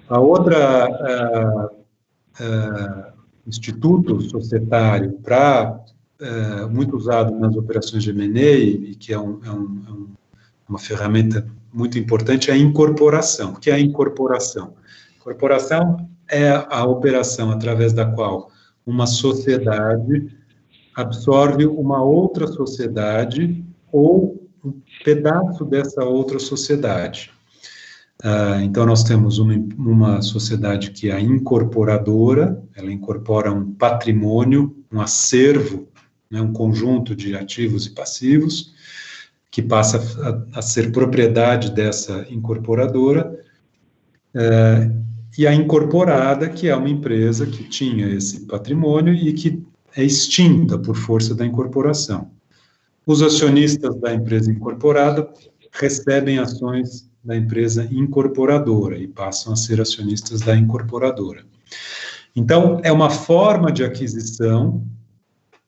A outra instituto societário muito usado nas operações de M&A e que é uma ferramenta muito importante é a incorporação. O que é a incorporação? Incorporação é a operação através da qual uma sociedade absorve uma outra sociedade ou um pedaço dessa outra sociedade. Então, nós temos uma sociedade que é a incorporadora, ela incorpora um patrimônio, um acervo, né, um conjunto de ativos e passivos, que passa a ser propriedade dessa incorporadora, e a incorporada, que é uma empresa que tinha esse patrimônio e que é extinta por força da incorporação. Os acionistas da empresa incorporada recebem ações da empresa incorporadora e passam a ser acionistas da incorporadora. Então, é uma forma de aquisição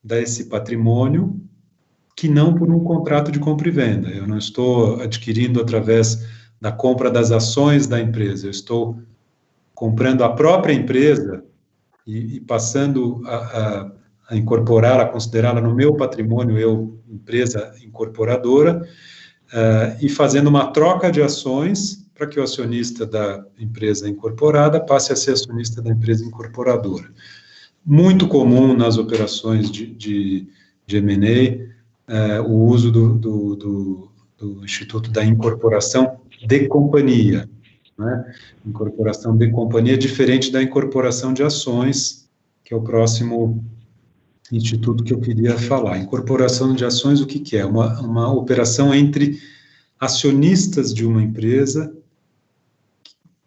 desse patrimônio que não por um contrato de compra e venda. Eu não estou adquirindo através da compra das ações da empresa, eu estou comprando a própria empresa e passando incorporá-la, considerá-la no meu patrimônio, eu, empresa incorporadora, e fazendo uma troca de ações para que o acionista da empresa incorporada passe a ser acionista da empresa incorporadora. Muito comum nas operações de M&A, o uso do Instituto da Incorporação de Companhia, né? Incorporação de companhia é diferente da incorporação de ações, que é o próximo instituto que eu queria falar. Incorporação de ações, o que é? Uma operação entre acionistas de uma empresa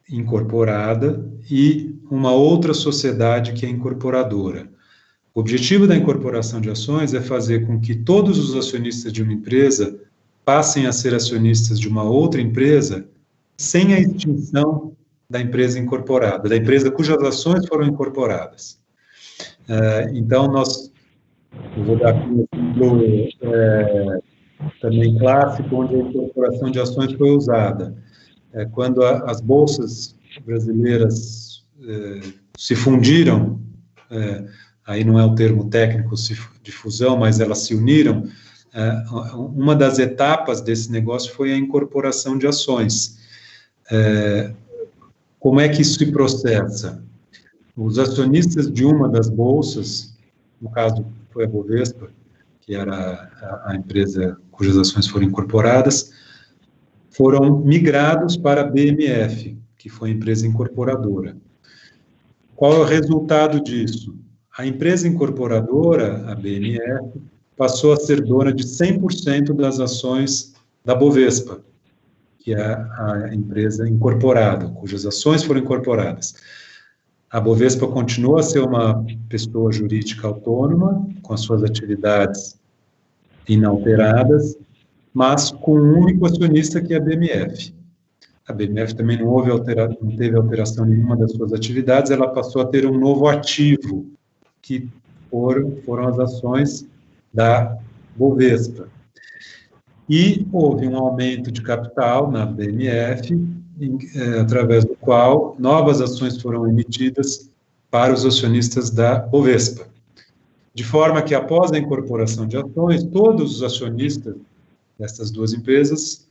incorporada e uma outra sociedade que é incorporadora. O objetivo da incorporação de ações é fazer com que todos os acionistas de uma empresa passem a ser acionistas de uma outra empresa sem a extinção da empresa incorporada, da empresa cujas ações foram incorporadas. Então, eu vou dar aqui um exemplo também clássico, onde a incorporação de ações foi usada. Quando as bolsas brasileiras se fundiram, aí não é o termo técnico de fusão, mas elas se uniram, uma das etapas desse negócio foi a incorporação de ações. Como é que isso se processa? Os acionistas de uma das bolsas, no caso foi a Bovespa, que era a empresa cujas ações foram incorporadas, foram migrados para a BMF, que foi a empresa incorporadora. Qual é o resultado disso? A empresa incorporadora, a BMF, passou a ser dona de 100% das ações da Bovespa, que é a empresa incorporada, cujas ações foram incorporadas. A Bovespa continua a ser uma pessoa jurídica autônoma, com as suas atividades inalteradas, mas com um único acionista, que é a BMF. A BMF também não teve alteração nenhuma das suas atividades, ela passou a ter um novo ativo, que foram as ações da Bovespa. E houve um aumento de capital na BMF, através do qual novas ações foram emitidas para os acionistas da Bovespa. De forma que, após a incorporação de ações, todos os acionistas dessas duas empresas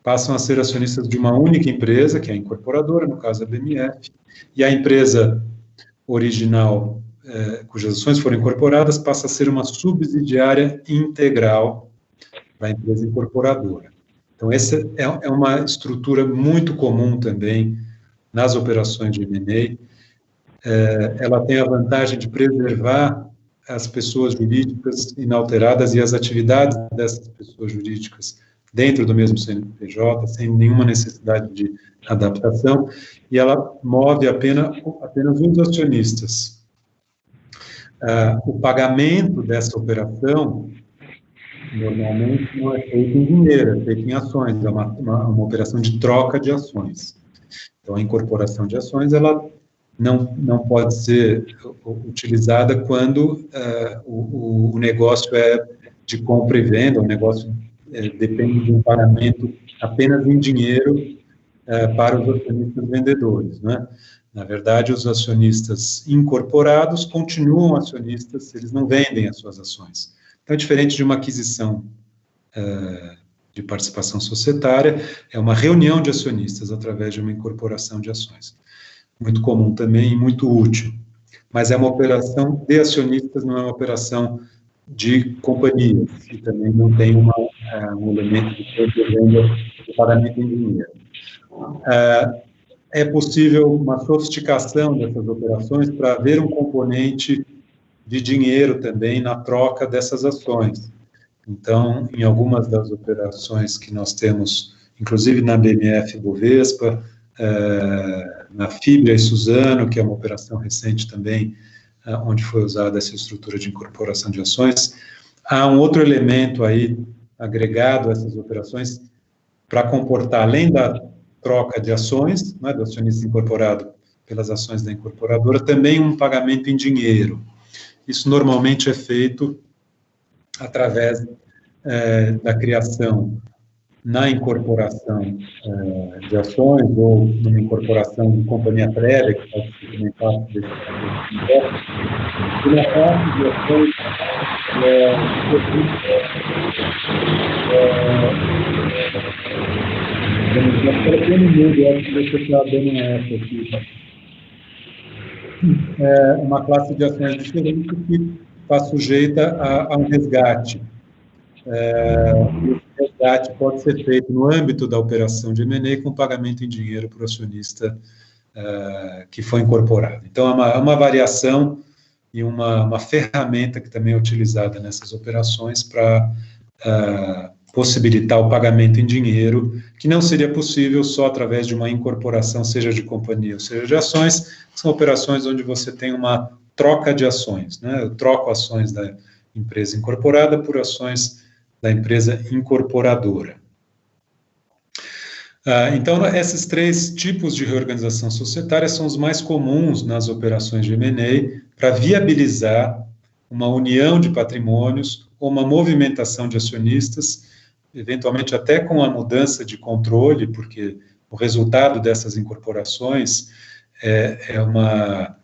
passam a ser acionistas de uma única empresa, que é a incorporadora, no caso a BMF, e a empresa original, cujas ações foram incorporadas, passa a ser uma subsidiária integral da empresa incorporadora. Então, essa é uma estrutura muito comum também nas operações de M&A. Ela tem a vantagem de preservar as pessoas jurídicas inalteradas e as atividades dessas pessoas jurídicas dentro do mesmo CNPJ, sem nenhuma necessidade de adaptação, e ela move apenas os acionistas. O pagamento dessa operação, normalmente, não é feito em dinheiro, é feito em ações, é uma operação de troca de ações. Então, a incorporação de ações, ela não pode ser utilizada quando o negócio é de compra e venda, o negócio depende de um pagamento apenas em dinheiro para os acionistas vendedores, né? Na verdade, os acionistas incorporados continuam acionistas, eles não vendem as suas ações. Então, é diferente de uma aquisição de participação societária, é uma reunião de acionistas através de uma incorporação de ações. Muito comum também e muito útil. Mas é uma operação de acionistas, não é uma operação de companhias, e também não tem um elemento de pagamento em dinheiro. É possível uma sofisticação dessas operações para haver um componente de dinheiro também na troca dessas ações. Então, em algumas das operações que nós temos, inclusive na BMF Bovespa, na Fibria e Suzano, que é uma operação recente também, onde foi usada essa estrutura de incorporação de ações, há um outro elemento aí agregado a essas operações para comportar, além da troca de ações, né, do acionista incorporado pelas ações da incorporadora, também um pagamento em dinheiro. Isso normalmente é feito através da criação na incorporação de ações ou numa incorporação de companhia prévia, que pode ser também parte desse processo, e na parte de ações uma classe de ações diferente que está sujeita a um resgate. Esse resgate pode ser feito no âmbito da operação de M&A com pagamento em dinheiro para o acionista que foi incorporado. Então, é uma variação e uma ferramenta que também é utilizada nessas operações para possibilitar o pagamento em dinheiro, que não seria possível só através de uma incorporação, seja de companhia ou seja de ações, que são operações onde você tem uma troca de ações, né? Eu troco ações da empresa incorporada por ações da empresa incorporadora. Então, esses 3 tipos de reorganização societária são os mais comuns nas operações de M&A para viabilizar uma união de patrimônios ou uma movimentação de acionistas, eventualmente até com a mudança de controle, porque o resultado dessas incorporações é uma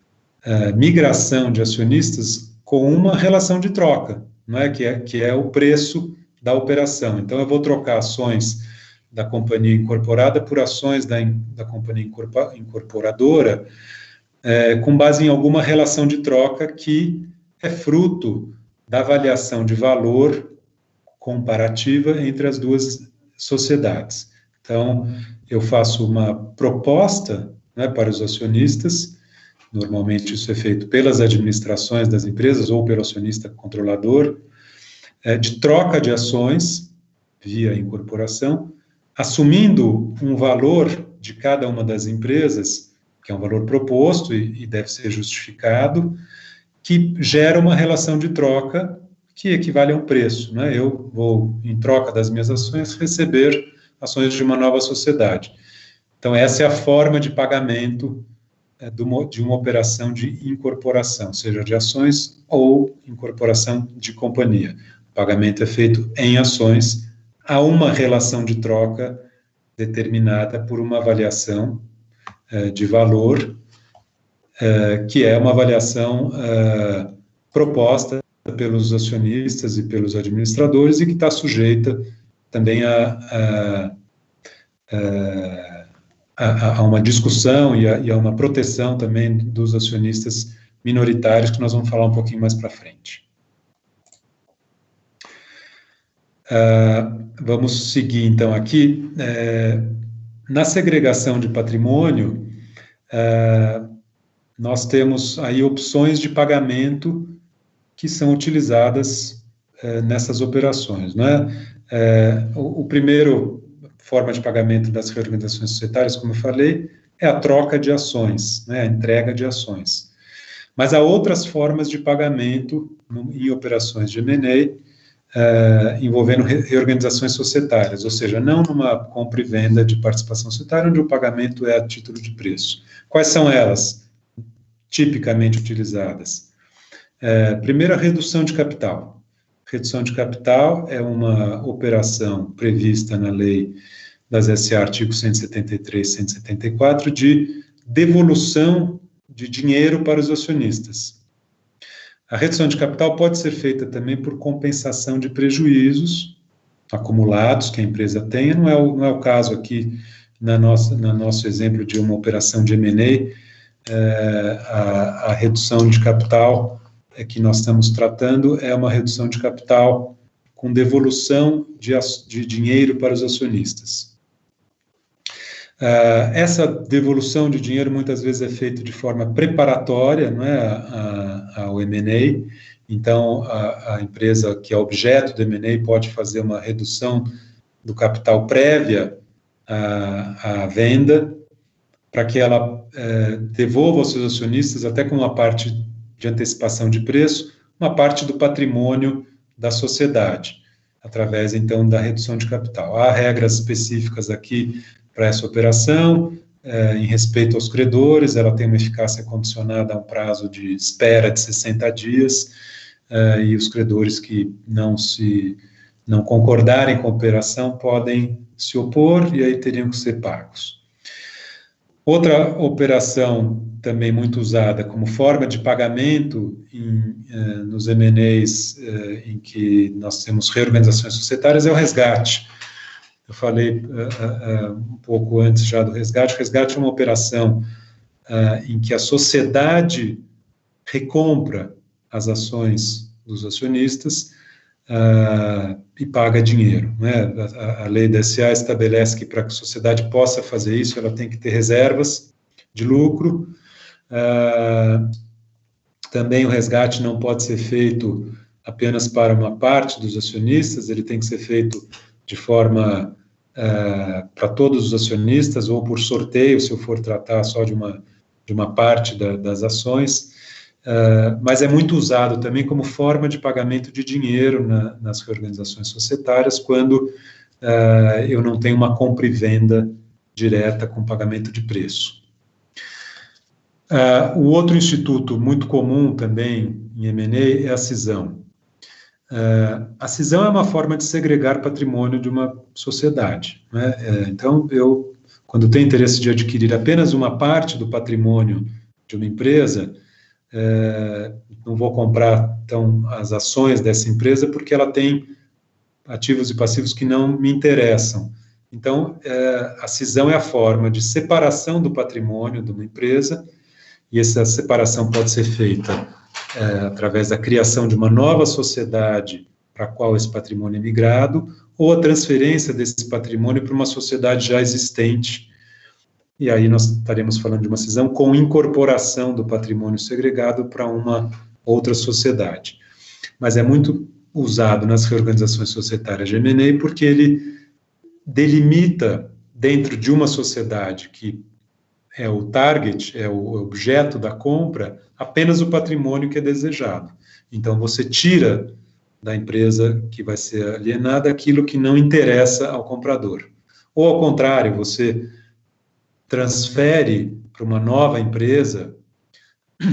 migração de acionistas com uma relação de troca, não é? Que é o preço da operação. Então, eu vou trocar ações da companhia incorporada por ações da companhia incorporadora, com base em alguma relação de troca que é fruto da avaliação de valor comparativa entre as duas sociedades. Então, eu faço uma proposta, né, para os acionistas, normalmente isso é feito pelas administrações das empresas ou pelo acionista controlador, de troca de ações via incorporação, assumindo um valor de cada uma das empresas, que é um valor proposto e deve ser justificado, que gera uma relação de troca que equivale a um preço, né? Eu vou, em troca das minhas ações, receber ações de uma nova sociedade. Então, essa é a forma de pagamento de uma operação de incorporação, seja de ações ou incorporação de companhia. O pagamento é feito em ações, há uma relação de troca determinada por uma avaliação de valor, que é uma avaliação proposta pelos acionistas e pelos administradores e que está sujeita também a uma discussão e a uma proteção também dos acionistas minoritários, que nós vamos falar um pouquinho mais para frente. Vamos seguir, então, aqui. Na segregação de patrimônio, nós temos aí opções de pagamento que são utilizadas nessas operações, né? O primeiro forma de pagamento das reorganizações societárias, como eu falei, é a troca de ações, né, a entrega de ações. Mas há outras formas de pagamento em operações de M&A, envolvendo reorganizações societárias, ou seja, não numa compra e venda de participação societária, onde o pagamento é a título de preço. Quais são elas tipicamente utilizadas? Primeiro, a redução de capital. Redução de capital é uma operação prevista na lei das SA, artigo 173 e 174, de devolução de dinheiro para os acionistas. A redução de capital pode ser feita também por compensação de prejuízos acumulados que a empresa tenha. Não é o caso aqui, no nosso exemplo de uma operação de M&A, a redução de capital que nós estamos tratando é uma redução de capital com devolução de dinheiro para os acionistas. Essa devolução de dinheiro muitas vezes é feita de forma preparatória, não é, ao M&A. Então, a empresa que é objeto do M&A pode fazer uma redução do capital prévia à venda, para que ela devolva aos seus acionistas, até com uma parte de antecipação de preço, uma parte do patrimônio da sociedade, através, então, da redução de capital. Há regras específicas aqui para essa operação, em respeito aos credores, ela tem uma eficácia condicionada a um prazo de espera de 60 dias, e os credores que não concordarem com a operação podem se opor e aí teriam que ser pagos. Outra operação também muito usada como forma de pagamento nos M&As em que nós temos reorganizações societárias é o resgate. Eu falei um pouco antes já do resgate. O resgate é uma operação em que a sociedade recompra as ações dos acionistas e paga dinheiro, né? A lei da SA estabelece que para que a sociedade possa fazer isso, ela tem que ter reservas de lucro. Também o resgate não pode ser feito apenas para uma parte dos acionistas, ele tem que ser feito de forma para todos os acionistas, ou por sorteio, se eu for tratar só de uma parte das ações. Mas é muito usado também como forma de pagamento de dinheiro nas reorganizações societárias, quando eu não tenho uma compra e venda direta com pagamento de preço. O outro instituto muito comum também em M&A é a cisão. A cisão é uma forma de segregar patrimônio de uma sociedade, né? Então, quando tenho interesse de adquirir apenas uma parte do patrimônio de uma empresa, não vou comprar, então, as ações dessa empresa, porque ela tem ativos e passivos que não me interessam. Então, a cisão é a forma de separação do patrimônio de uma empresa, e essa separação pode ser feita através da criação de uma nova sociedade para a qual esse patrimônio é migrado, ou a transferência desse patrimônio para uma sociedade já existente. E aí nós estaremos falando de uma cisão com incorporação do patrimônio segregado para uma outra sociedade. Mas é muito usado nas reorganizações societárias de M&A porque ele delimita dentro de uma sociedade que é o target, é o objeto da compra, apenas o patrimônio que é desejado. Então você tira da empresa que vai ser alienada aquilo que não interessa ao comprador. Ou ao contrário, você transfere para uma nova empresa,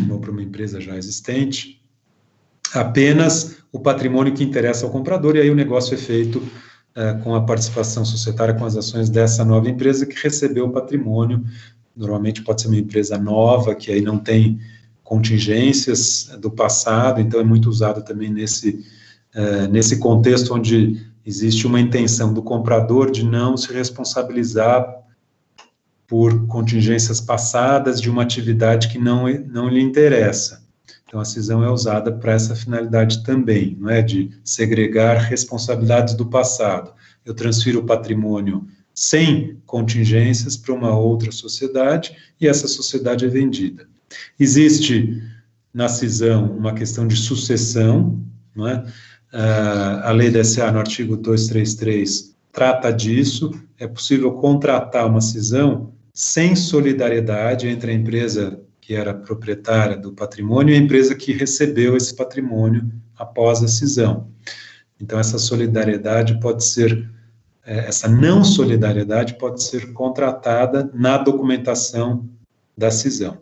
ou para uma empresa já existente, apenas o patrimônio que interessa ao comprador, e aí o negócio é feito com a participação societária, com as ações dessa nova empresa que recebeu o patrimônio. Normalmente pode ser uma empresa nova, que aí não tem contingências do passado, então é muito usado também nesse contexto onde existe uma intenção do comprador de não se responsabilizar por contingências passadas de uma atividade que não lhe interessa. Então, a cisão é usada para essa finalidade também, não é? De segregar responsabilidades do passado. Eu transfiro o patrimônio sem contingências para uma outra sociedade e essa sociedade é vendida. Existe na cisão uma questão de sucessão, não é? A lei da SA, no artigo 233, trata disso. É possível contratar uma cisão sem solidariedade entre a empresa que era proprietária do patrimônio e a empresa que recebeu esse patrimônio após a cisão. Então, essa solidariedade pode ser, essa não solidariedade pode ser contratada na documentação da cisão.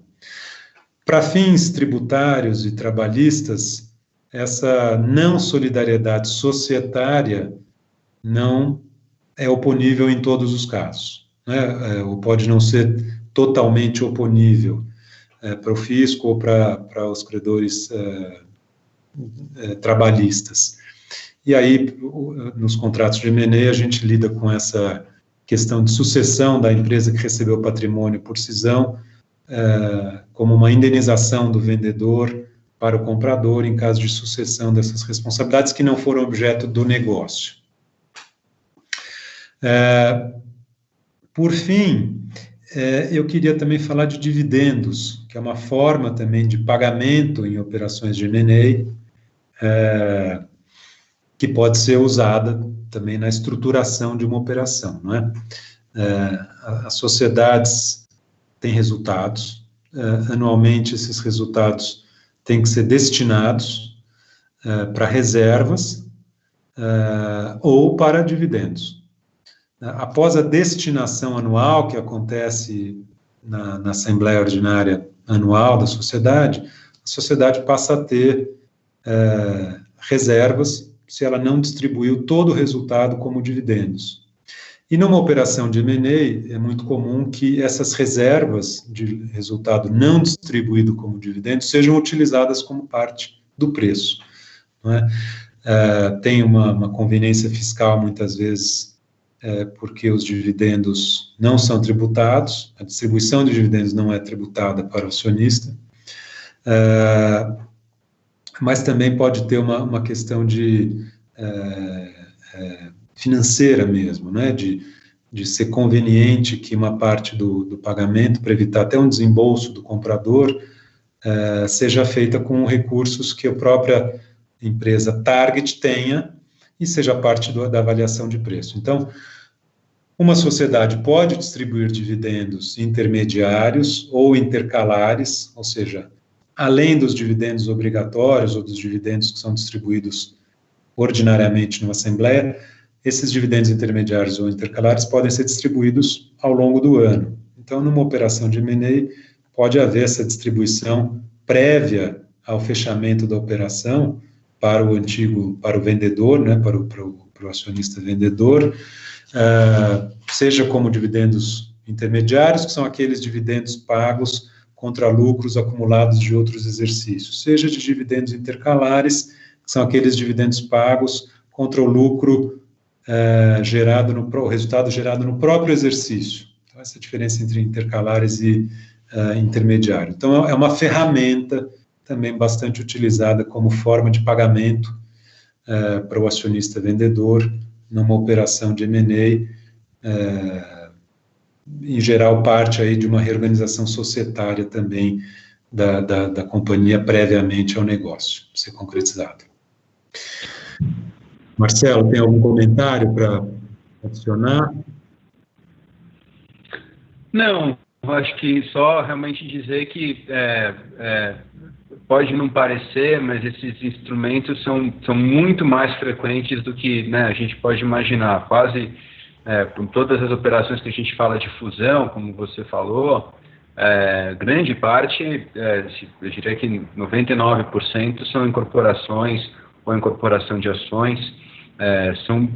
Para fins tributários e trabalhistas, essa não solidariedade societária não é oponível em todos os casos, né? Ou pode não ser totalmente oponível para o fisco ou para os credores trabalhistas. E aí, nos contratos de M&A, a gente lida com essa questão de sucessão da empresa que recebeu o patrimônio por cisão, como uma indenização do vendedor para o comprador em caso de sucessão dessas responsabilidades que não foram objeto do negócio. Por fim, eu queria também falar de dividendos, que é uma forma também de pagamento em operações de M&A, que pode ser usada também na estruturação de uma operação, não é? As sociedades têm resultados, anualmente esses resultados têm que ser destinados para reservas ou para dividendos. Após a destinação anual, que acontece na Assembleia Ordinária Anual da sociedade, a sociedade passa a ter reservas se ela não distribuiu todo o resultado como dividendos. E numa operação de M&A, é muito comum que essas reservas de resultado não distribuído como dividendos sejam utilizadas como parte do preço, não é? Tem uma conveniência fiscal, muitas vezes, porque os dividendos não são tributados, a distribuição de dividendos não é tributada para o acionista, mas também pode ter uma questão de financeira mesmo, né, de ser conveniente que uma parte do pagamento, para evitar até um desembolso do comprador, seja feita com recursos que a própria empresa target tenha e seja parte da avaliação de preço. Então, uma sociedade pode distribuir dividendos intermediários ou intercalares, ou seja, além dos dividendos obrigatórios ou dos dividendos que são distribuídos ordinariamente numa assembleia, esses dividendos intermediários ou intercalares podem ser distribuídos ao longo do ano. Então, numa operação de M&A, pode haver essa distribuição prévia ao fechamento da operação para o vendedor, né, para o acionista vendedor, seja como dividendos intermediários, que são aqueles dividendos pagos contra lucros acumulados de outros exercícios, seja de dividendos intercalares, que são aqueles dividendos pagos contra o lucro o resultado gerado no próprio exercício. Então, essa diferença entre intercalares e intermediário. Então, é uma ferramenta também bastante utilizada como forma de pagamento para o acionista vendedor numa operação de M&A, em geral parte aí de uma reorganização societária também da companhia previamente ao negócio ser concretizado. Marcelo, tem algum comentário para adicionar? Não, acho que só realmente dizer que pode não parecer, mas esses instrumentos são muito mais frequentes do que, né, a gente pode imaginar. Quase com todas as operações que a gente fala de fusão, como você falou, grande parte, eu diria que 99% são incorporações ou incorporação de ações,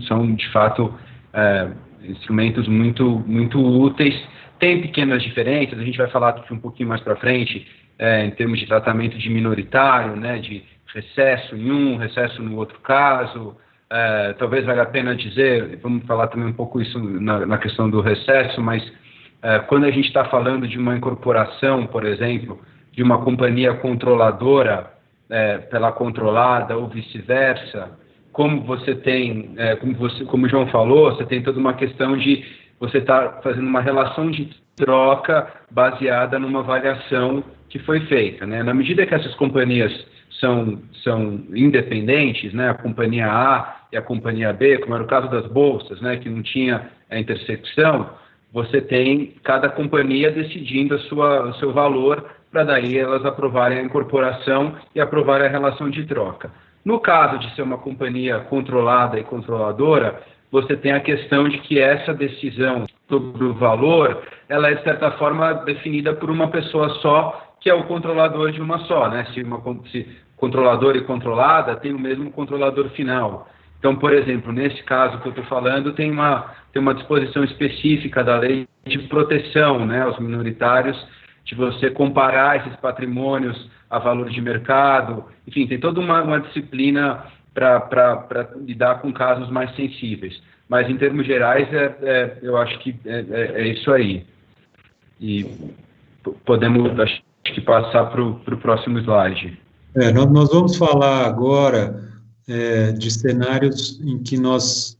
são de fato instrumentos muito, muito úteis. Tem pequenas diferenças, a gente vai falar um pouquinho mais para frente, em termos de tratamento de minoritário, né, de recesso em um, recesso no outro caso. Talvez valha a pena dizer, vamos falar também um pouco isso na questão do recesso, mas quando a gente está falando de uma incorporação, por exemplo, de uma companhia controladora pela controlada ou vice-versa, como você tem, como o João falou, você tem toda uma questão de você está fazendo uma relação de troca baseada numa avaliação que foi feita, né? Na medida que essas companhias são independentes, né? A companhia A e a companhia B, como era o caso das bolsas, né? Que não tinha a intersecção, você tem cada companhia decidindo o seu valor para daí elas aprovarem a incorporação e aprovarem a relação de troca. No caso de ser uma companhia controlada e controladora, você tem a questão de que essa decisão sobre o valor, ela é, de certa forma, definida por uma pessoa só, que é o controlador de uma só, né? Se controlador e controlada tem o mesmo controlador final. Então, por exemplo, nesse caso que eu estou falando, tem uma disposição específica da lei de proteção, né, aos minoritários, de você comparar esses patrimônios a valor de mercado, enfim, tem toda uma disciplina para lidar com casos mais sensíveis. Mas, em termos gerais, eu acho que é isso aí. E podemos, acho que, passar para o próximo slide. Nós vamos falar agora de cenários em que nós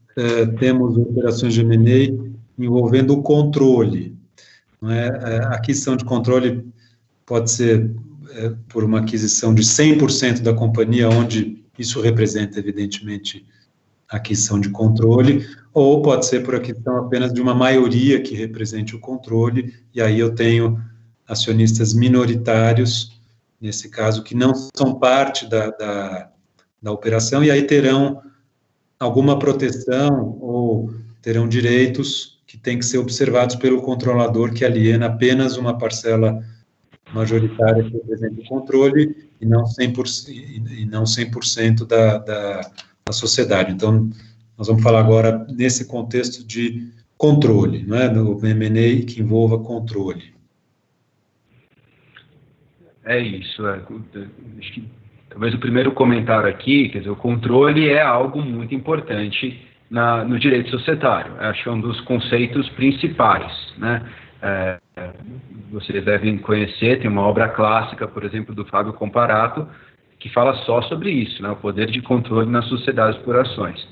temos operações de M&A envolvendo o controle. Não é? A aquisição de controle pode ser por uma aquisição de 100% da companhia, onde isso representa, evidentemente, a aquisição de controle, ou pode ser por aquisição apenas de uma maioria que represente o controle, e aí eu tenho acionistas minoritários, nesse caso, que não são parte da operação, e aí terão alguma proteção ou terão direitos que têm que ser observados pelo controlador, que aliena apenas uma parcela majoritária que representa o controle e não 100% da sociedade. Então, nós vamos falar agora nesse contexto de controle, não é? No M&A que envolva controle. É isso. Acho que talvez o primeiro comentário aqui, quer dizer, o controle é algo muito importante no direito societário. Acho que é um dos conceitos principais, né? Vocês devem conhecer, tem uma obra clássica, por exemplo, do Fábio Comparato, que fala só sobre isso, né? O poder de controle nas sociedades por ações.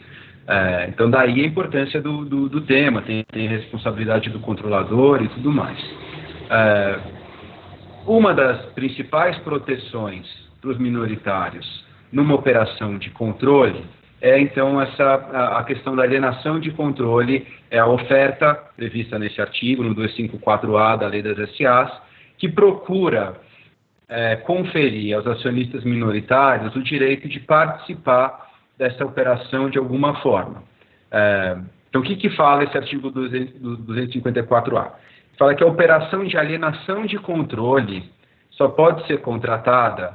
Então, daí a importância do tema, tem a responsabilidade do controlador e tudo mais. Uma das principais proteções para os minoritários numa operação de controle então, a questão da alienação de controle é a oferta prevista nesse artigo, no 254A da Lei das SAs, que procura conferir aos acionistas minoritários o direito de participar dessa operação de alguma forma. Então, o que fala esse artigo 254A? Fala que a operação de alienação de controle só pode ser contratada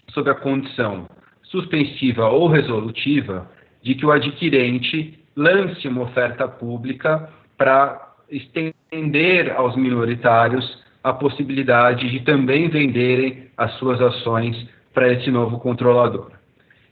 sob a condição suspensiva ou resolutiva de que o adquirente lance uma oferta pública para estender aos minoritários a possibilidade de também venderem as suas ações para esse novo controlador.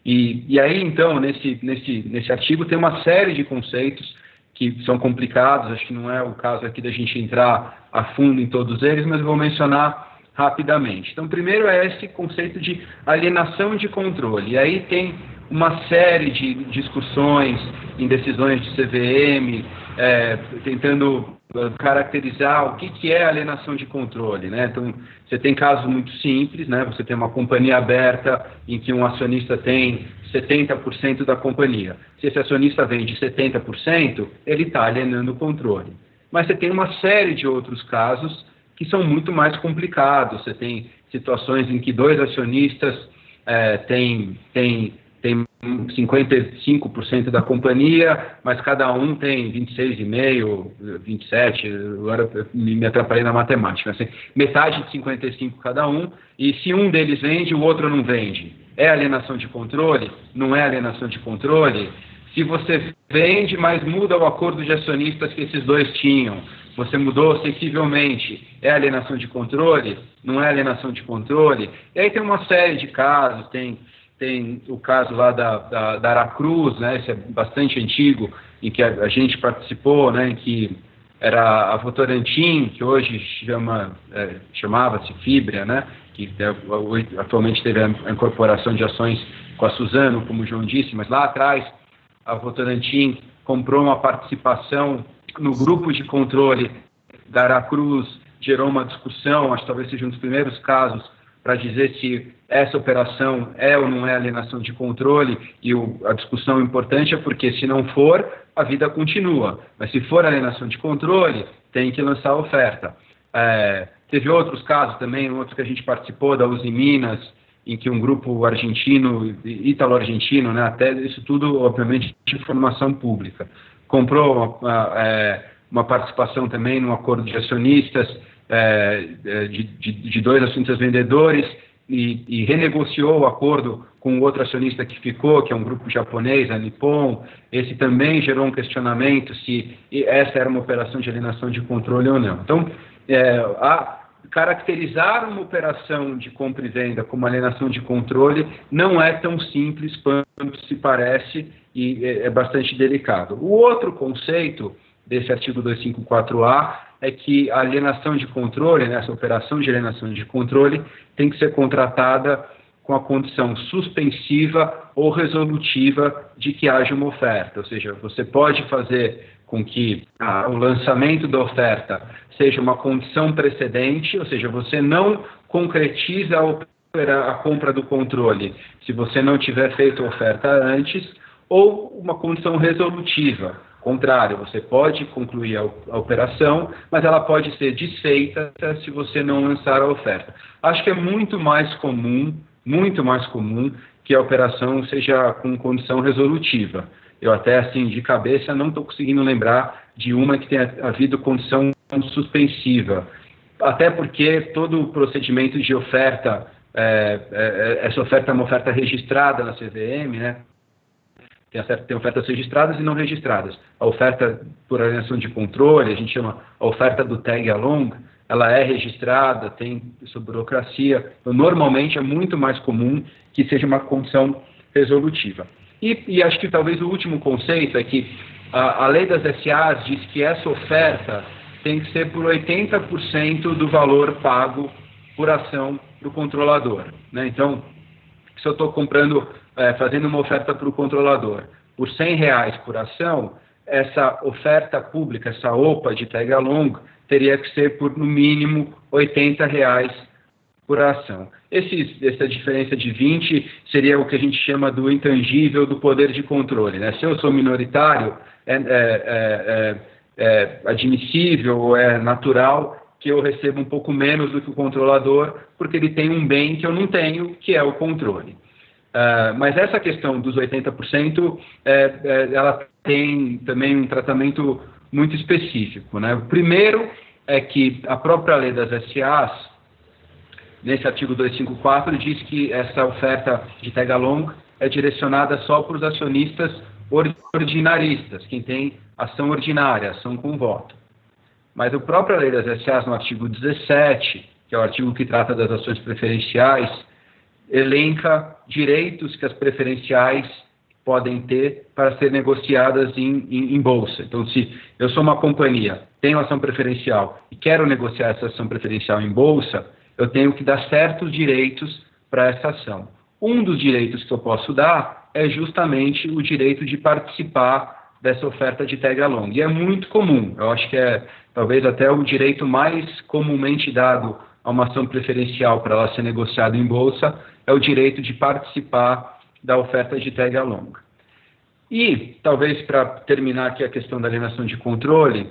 E aí, então, nesse artigo tem uma série de conceitos que são complicados, acho que não é o caso aqui da gente entrar a fundo em todos eles, mas eu vou mencionar rapidamente. Então, primeiro é esse conceito de alienação de controle. E aí tem uma série de discussões em decisões de CVM, tentando caracterizar o que é alienação de controle, né? Então, você tem casos muito simples, né? Você tem uma companhia aberta em que um acionista tem 70% da companhia. Se esse acionista vende 70%, ele está alienando o controle. Mas você tem uma série de outros casos que são muito mais complicados. Você tem situações em que dois acionistas têm 55% da companhia, mas cada um tem 26,5%, 27%, agora me atrapalhei na matemática. Assim, metade de 55% cada um, e se um deles vende, o outro não vende. É alienação de controle? Não é alienação de controle? Se você vende, mas muda o acordo de acionistas que esses dois tinham, você mudou sensivelmente, é alienação de controle? Não é alienação de controle? E aí tem uma série de casos, tem o caso lá da Aracruz, né, esse é bastante antigo, em que a gente participou, né, em que era a Votorantim, que hoje chamava-se Fibria, né, que atualmente teve a incorporação de ações com a Suzano, como o João disse, mas lá atrás a Votorantim comprou uma participação no grupo de controle da Aracruz, gerou uma discussão, acho que talvez seja um dos primeiros casos, para dizer se essa operação é ou não é alienação de controle, e a discussão importante é porque, se não for, a vida continua. Mas se for alienação de controle, tem que lançar a oferta. Teve outros casos também, outros que a gente participou, da Uzi Minas, em que um grupo argentino, ítalo-argentino, né, até isso tudo, obviamente, de informação pública, comprou uma participação também num acordo de acionistas, de dois acionistas vendedores, e renegociou o acordo com o outro acionista que ficou, que é um grupo japonês, a Nippon. Esse também gerou um questionamento se essa era uma operação de alienação de controle ou não. Então, caracterizar uma operação de compra e venda como alienação de controle não é tão simples quanto se parece, e é bastante delicado. O outro conceito desse artigo 254A é que a alienação de controle, né, essa operação de alienação de controle, tem que ser contratada com a condição suspensiva ou resolutiva de que haja uma oferta. Ou seja, você pode fazer com que o lançamento da oferta seja uma condição precedente, ou seja, você não concretiza a compra do controle se você não tiver feito a oferta antes, ou uma condição resolutiva. Contrário, você pode concluir a operação, mas ela pode ser desfeita se você não lançar a oferta. Acho que é muito mais comum que a operação seja com condição resolutiva. Eu até, assim, de cabeça, não estou conseguindo lembrar de uma que tenha havido condição suspensiva. Até porque todo o procedimento de oferta, essa oferta é uma oferta registrada na CVM, né? Tem ofertas registradas e não registradas. A oferta por alienação de controle, a gente chama a oferta do tag along, ela é registrada, tem sua burocracia. Então, normalmente é muito mais comum que seja uma condição resolutiva. E acho que talvez o último conceito é que a lei das SAs diz que essa oferta tem que ser por 80% do valor pago por ação do controlador, né? Então, se eu estou fazendo uma oferta para o controlador por R$100 por ação, essa oferta pública, essa OPA de tag along, teria que ser por, no mínimo, R$80 por ação. Essa diferença de 20 seria o que a gente chama do intangível do poder de controle, né? Se eu sou minoritário, é admissível ou é natural que eu receba um pouco menos do que o controlador, porque ele tem um bem que eu não tenho, que é o controle. Mas essa questão dos 80%, ela tem também um tratamento muito específico, né? O primeiro é que a própria lei das SAs, nesse artigo 254, diz que essa oferta de tag along é direcionada só para os acionistas ordinaristas, quem tem ação ordinária, ação com voto. Mas a própria lei das SAs, no artigo 17, que é o artigo que trata das ações preferenciais, elenca direitos que as preferenciais podem ter para ser negociadas em bolsa. Então, se eu sou uma companhia, tenho ação preferencial e quero negociar essa ação preferencial em bolsa, eu tenho que dar certos direitos para essa ação. Um dos direitos que eu posso dar é justamente o direito de participar dessa oferta de tag along. E é muito comum, eu acho que é talvez até o direito mais comumente dado a uma ação preferencial para ela ser negociada em bolsa, é o direito de participar da oferta de tag along. E, talvez para terminar aqui a questão da alienação de controle,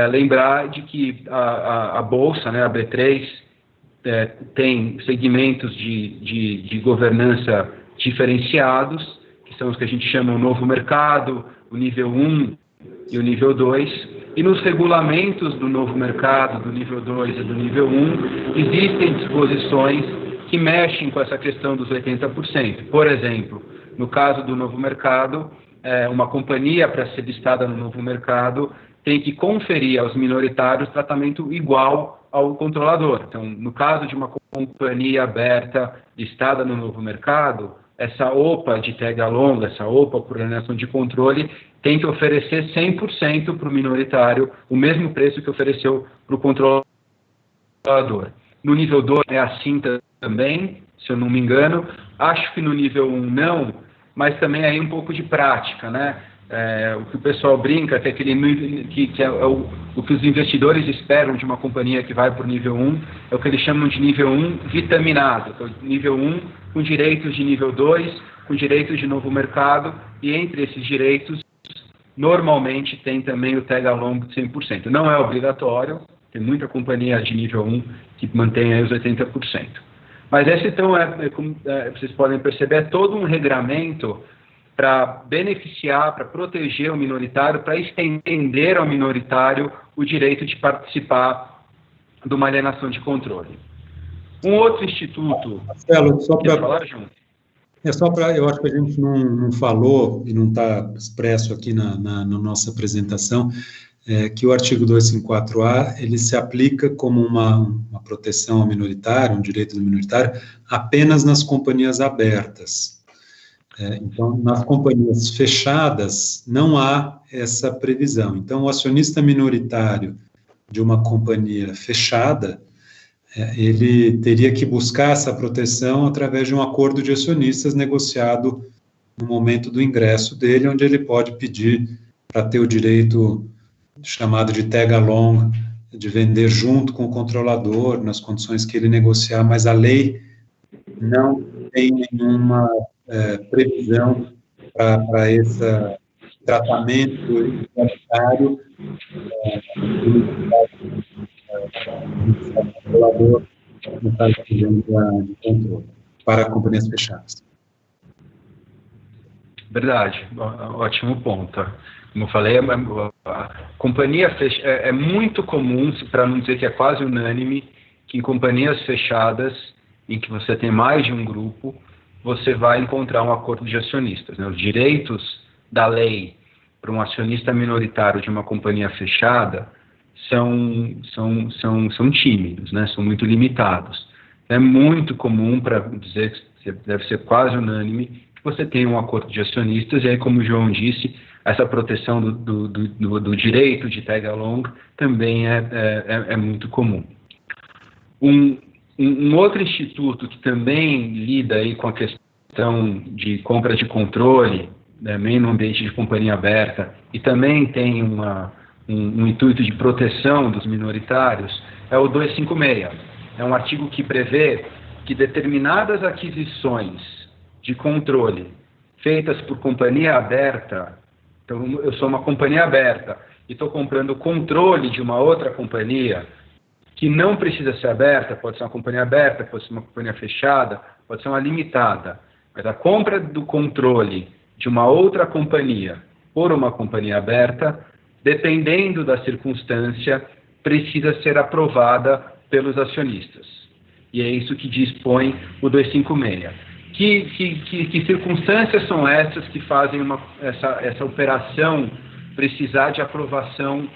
lembrar de que a bolsa, né, a B3, tem segmentos de governança diferenciados, que são os que a gente chama o novo mercado, o nível 1 e o nível 2, e nos regulamentos do novo mercado, do nível 2 e do nível 1, existem disposições que mexem com essa questão dos 80%. Por exemplo, no caso do novo mercado, uma companhia, para ser listada no novo mercado, tem que conferir aos minoritários tratamento igual ao controlador. Então, no caso de uma companhia aberta, listada no novo mercado, essa OPA de tag along, essa OPA por alienação de controle, tem que oferecer 100% para o minoritário, o mesmo preço que ofereceu para o controlador. No nível 2 é assim também, se eu não me engano. Acho que no nível 1 não, mas também aí um pouco de prática, né? O que o pessoal brinca, que é o que os investidores esperam de uma companhia que vai para o nível 1, é o que eles chamam de nível 1 vitaminado, que é o nível 1 com direitos de nível 2, com direitos de novo mercado, e entre esses direitos, normalmente tem também o tag along de 100%. Não é obrigatório, tem muita companhia de nível 1 que mantém aí os 80%. Mas esse, então, como vocês podem perceber, é todo um regramento para beneficiar, para proteger o minoritário, para estender ao minoritário o direito de participar de uma alienação de controle. Um outro instituto... Marcelo, só para falar, João? Eu acho que a gente não falou, e não está expresso aqui na nossa apresentação, que o artigo 254A, ele se aplica como uma proteção ao minoritário, um direito do minoritário, apenas nas companhias abertas. Então, nas companhias fechadas, não há essa previsão. Então, o acionista minoritário de uma companhia fechada, ele teria que buscar essa proteção através de um acordo de acionistas negociado no momento do ingresso dele, onde ele pode pedir para ter o direito chamado de tag along, de vender junto com o controlador, nas condições que ele negociar, mas a lei não tem nenhuma previsão para esse tratamento igualitário do controlador no caso de controle, para companhias fechadas. Verdade, ótimo ponto. Como eu falei, a companhia é muito comum, para não dizer que é quase unânime, que em companhias fechadas, em que você tem mais de um grupo, você vai encontrar um acordo de acionistas, né? Os direitos da lei para um acionista minoritário de uma companhia fechada são tímidos, né? São muito limitados. É muito comum, para dizer que deve ser quase unânime, que você tenha um acordo de acionistas, e aí, como o João disse, essa proteção do direito de tag along também é muito comum. Um outro instituto que também lida aí com a questão de compra de controle, também no ambiente de companhia aberta, e também tem um intuito de proteção dos minoritários, é o 256. É um artigo que prevê que determinadas aquisições de controle feitas por companhia aberta, então eu sou uma companhia aberta e estou comprando controle de uma outra companhia, que não precisa ser aberta, pode ser uma companhia aberta, pode ser uma companhia fechada, pode ser uma limitada, mas a compra do controle de uma outra companhia por uma companhia aberta, dependendo da circunstância, precisa ser aprovada pelos acionistas. E é isso que dispõe o 256. Que circunstâncias são essas que fazem essa operação precisar de aprovação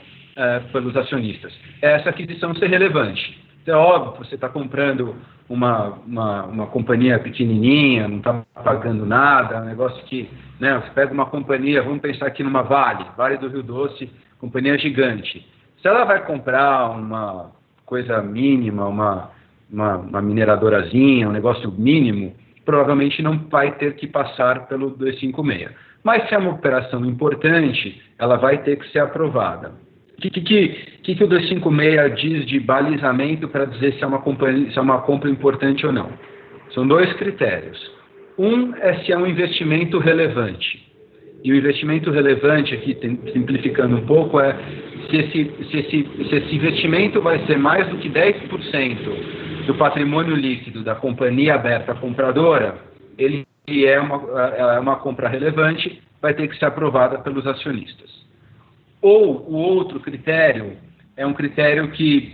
pelos acionistas? Essa aquisição ser relevante. Então, é óbvio, você está comprando uma companhia pequenininha, não está pagando nada, um negócio que, né, você pega uma companhia, vamos pensar aqui numa Vale do Rio Doce, companhia gigante. Se ela vai comprar uma coisa mínima, uma mineradorazinha, um negócio mínimo, provavelmente não vai ter que passar pelo 256. Mas se é uma operação importante, ela vai ter que ser aprovada. O que o 256 diz de balizamento para dizer se é uma compra importante ou não? São dois critérios. Um é se é um investimento relevante. E o investimento relevante, aqui simplificando um pouco, é se esse investimento vai ser mais do que 10% do patrimônio líquido da companhia aberta compradora, ele é uma compra relevante, vai ter que ser aprovada pelos acionistas. Ou o outro critério é um critério que,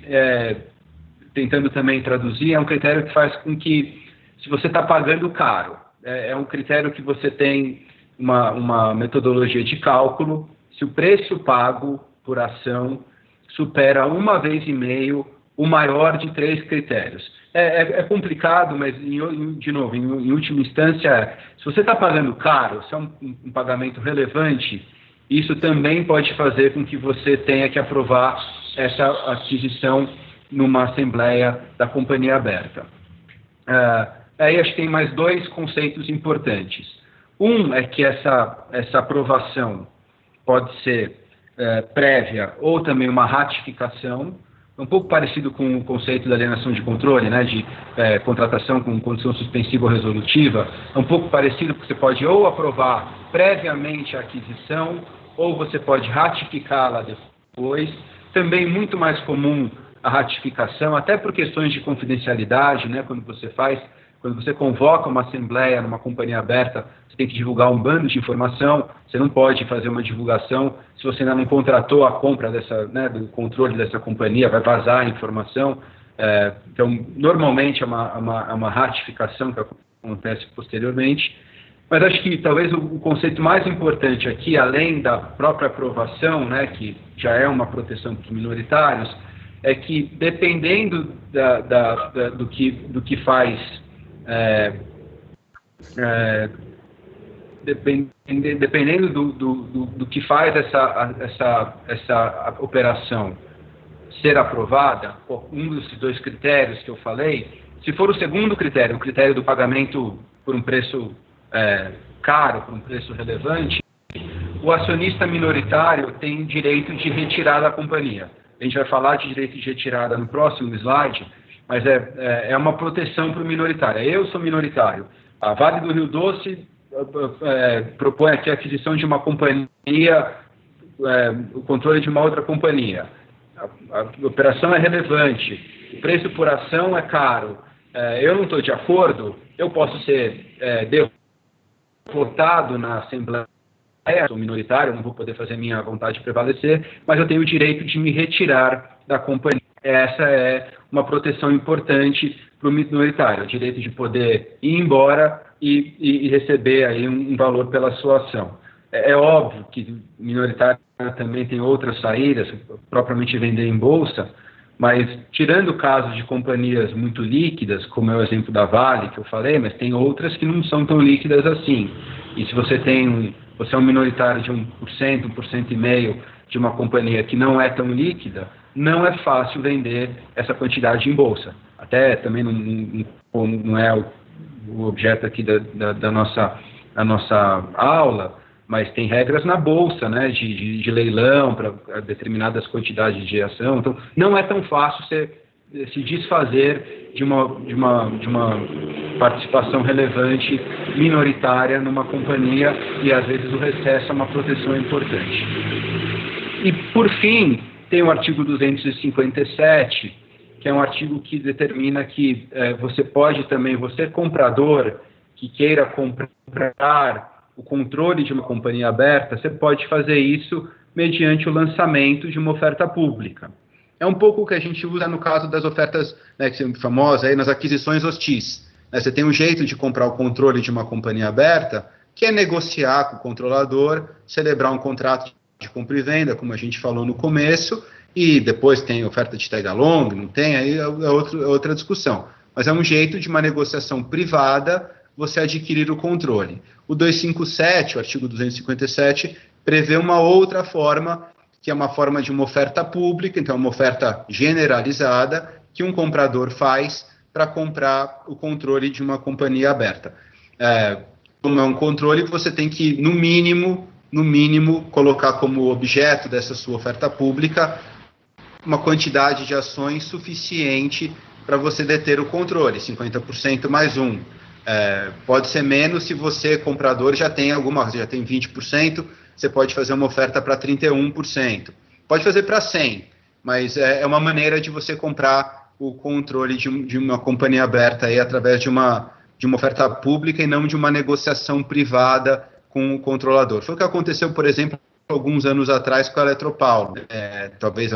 tentando também traduzir, é um critério que faz com que, se você está pagando caro, é um critério que você tem uma metodologia de cálculo, se o preço pago por ação supera 1,5 vezes o maior de 3 critérios. É complicado, mas, de novo, em última instância, se você está pagando caro, se é um pagamento relevante, isso também pode fazer com que você tenha que aprovar essa aquisição numa assembleia da companhia aberta. Aí acho que tem mais dois conceitos importantes. Um é que essa aprovação pode ser prévia ou também uma ratificação, um pouco parecido com o conceito da alienação de controle, né, de contratação com condição suspensiva ou resolutiva. É um pouco parecido, porque você pode ou aprovar previamente a aquisição, ou você pode ratificá-la depois. Também muito mais comum a ratificação, até por questões de confidencialidade, né, quando você convoca uma assembleia numa companhia aberta, você tem que divulgar um bando de informação, você não pode fazer uma divulgação se você ainda não contratou a compra do controle dessa companhia, vai vazar a informação. Então, normalmente é uma ratificação que acontece posteriormente. Mas acho que talvez o conceito mais importante aqui, além da própria aprovação, né, que já é uma proteção para os minoritários, é que dependendo do que faz... dependendo do que faz essa operação ser aprovada, um dos dois critérios que eu falei, se for o segundo critério, o critério do pagamento por um preço caro, por um preço relevante, o acionista minoritário tem direito de retirada da companhia. A gente vai falar de direito de retirada no próximo slide, mas é uma proteção para o minoritário. Eu sou minoritário. A Vale do Rio Doce propõe aqui a aquisição de uma companhia, o controle de uma outra companhia. A operação é relevante, o preço por ação é caro. Eu não estou de acordo, eu posso ser derrotado na Assembleia, sou minoritário, não vou poder fazer minha vontade prevalecer, mas eu tenho o direito de me retirar da companhia. Essa é uma proteção importante para o minoritário, o direito de poder ir embora e receber aí um valor pela sua ação. É óbvio que minoritária também tem outras saídas, propriamente vender em bolsa, mas tirando casos de companhias muito líquidas, como é o exemplo da Vale, que eu falei, mas tem outras que não são tão líquidas assim. E se você é um minoritário de 1%, 1,5% de uma companhia que não é tão líquida, não é fácil vender essa quantidade em bolsa. Até também não é o objeto aqui da nossa aula, mas tem regras na bolsa, né, de leilão para determinadas quantidades de ação. Então, não é tão fácil se desfazer de uma participação relevante minoritária numa companhia, e às vezes o recesso é uma proteção importante. E, por fim, tem o artigo 257, que é um artigo que determina que você pode também, você comprador que queira comprar o controle de uma companhia aberta, você pode fazer isso mediante o lançamento de uma oferta pública. É um pouco o que a gente usa no caso das ofertas, né, que são famosas aí nas aquisições hostis. Né, você tem um jeito de comprar o controle de uma companhia aberta, que é negociar com o controlador, celebrar um contrato de compra e venda, como a gente falou no começo, e depois tem oferta de tag along, não tem, aí é outra discussão. Mas é um jeito de uma negociação privada você adquirir o controle. O 257, o artigo 257, prevê uma outra forma, que é uma forma de uma oferta pública, então uma oferta generalizada, que um comprador faz para comprar o controle de uma companhia aberta. Como é um controle, você tem que, no mínimo, colocar como objeto dessa sua oferta pública uma quantidade de ações suficiente para você deter o controle, 50% mais um. Pode ser menos se você, comprador, já tem 20%, você pode fazer uma oferta para 31%. Pode fazer para 100%, mas é uma maneira de você comprar o controle de uma companhia aberta aí, através de uma oferta pública e não de uma negociação privada com o controlador. Foi o que aconteceu, por exemplo, alguns anos atrás com a Eletropaulo. Talvez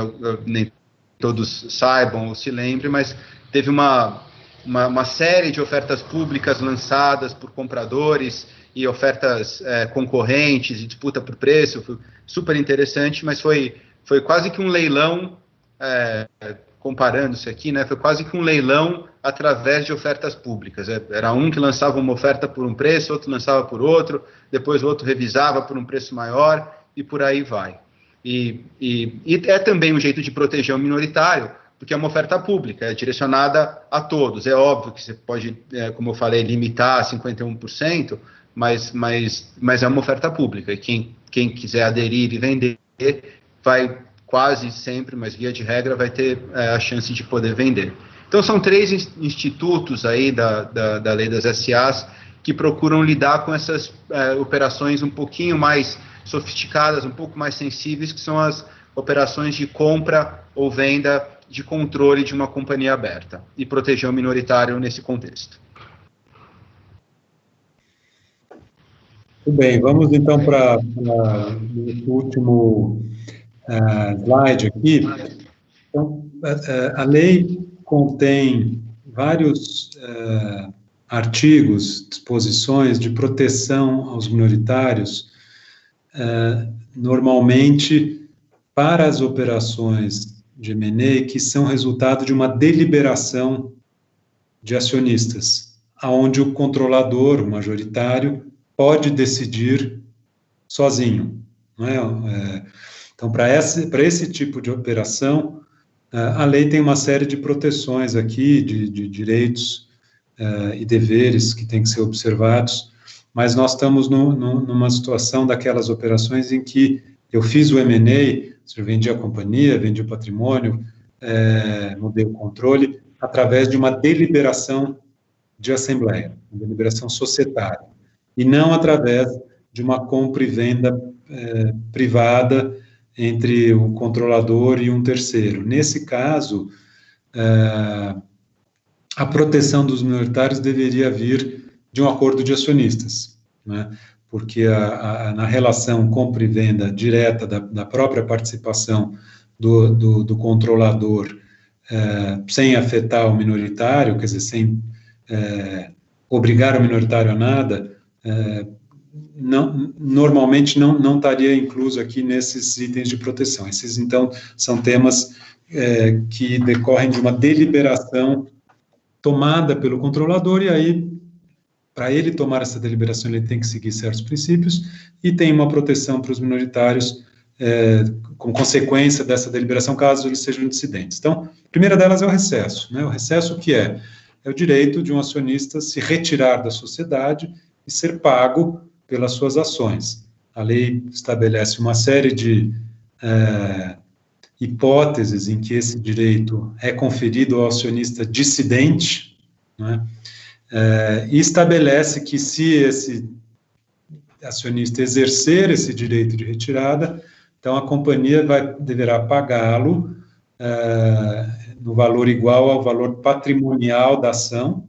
nem todos saibam ou se lembrem, mas teve uma série de ofertas públicas lançadas por compradores e ofertas concorrentes e disputa por preço. Foi super interessante, mas foi quase que um leilão, comparando-se aqui, né, foi quase que um leilão através de ofertas públicas. Era um que lançava uma oferta por um preço, outro lançava por outro, depois o outro revisava por um preço maior e por aí vai. E é também um jeito de proteger o minoritário, porque é uma oferta pública, é direcionada a todos. É óbvio que você pode, como eu falei, limitar a 51%, mas é uma oferta pública, e quem quiser aderir e vender vai quase sempre, mas via de regra, vai ter a chance de poder vender. Então, são 3 institutos aí da lei das SAs que procuram lidar com essas operações um pouquinho mais sofisticadas, um pouco mais sensíveis, que são as operações de compra ou venda de controle de uma companhia aberta, e proteger o minoritário nesse contexto. Muito bem, vamos então para o último slide aqui. Então, a lei contém vários artigos, disposições de proteção aos minoritários, normalmente para as operações de M&A que são resultado de uma deliberação de acionistas, onde o controlador, o majoritário, pode decidir sozinho. Não é? Então, para esse tipo de operação, a lei tem uma série de proteções aqui, de direitos e deveres que têm que ser observados, mas nós estamos numa situação daquelas operações em que eu fiz o M&A, eu vendi a companhia, vendi o patrimônio, mudei o controle, através de uma deliberação de assembleia, uma deliberação societária, e não através de uma compra e venda privada entre o controlador e um terceiro. Nesse caso, a proteção dos minoritários deveria vir de um acordo de acionistas, né? Porque na relação compra e venda direta da própria participação do controlador, sem afetar o minoritário, quer dizer, sem obrigar o minoritário a nada, normalmente não estaria incluso aqui nesses itens de proteção. Esses, então, são temas que decorrem de uma deliberação tomada pelo controlador, e aí, para ele tomar essa deliberação, ele tem que seguir certos princípios, e tem uma proteção para os minoritários, com consequência dessa deliberação, caso eles sejam dissidentes. Então, a primeira delas é o recesso, né? O recesso, o que é? É o direito de um acionista se retirar da sociedade e ser pago pelas suas ações. A lei estabelece uma série de hipóteses em que esse direito é conferido ao acionista dissidente, né? E estabelece que, se esse acionista exercer esse direito de retirada, então a companhia deverá pagá-lo no valor igual ao valor patrimonial da ação,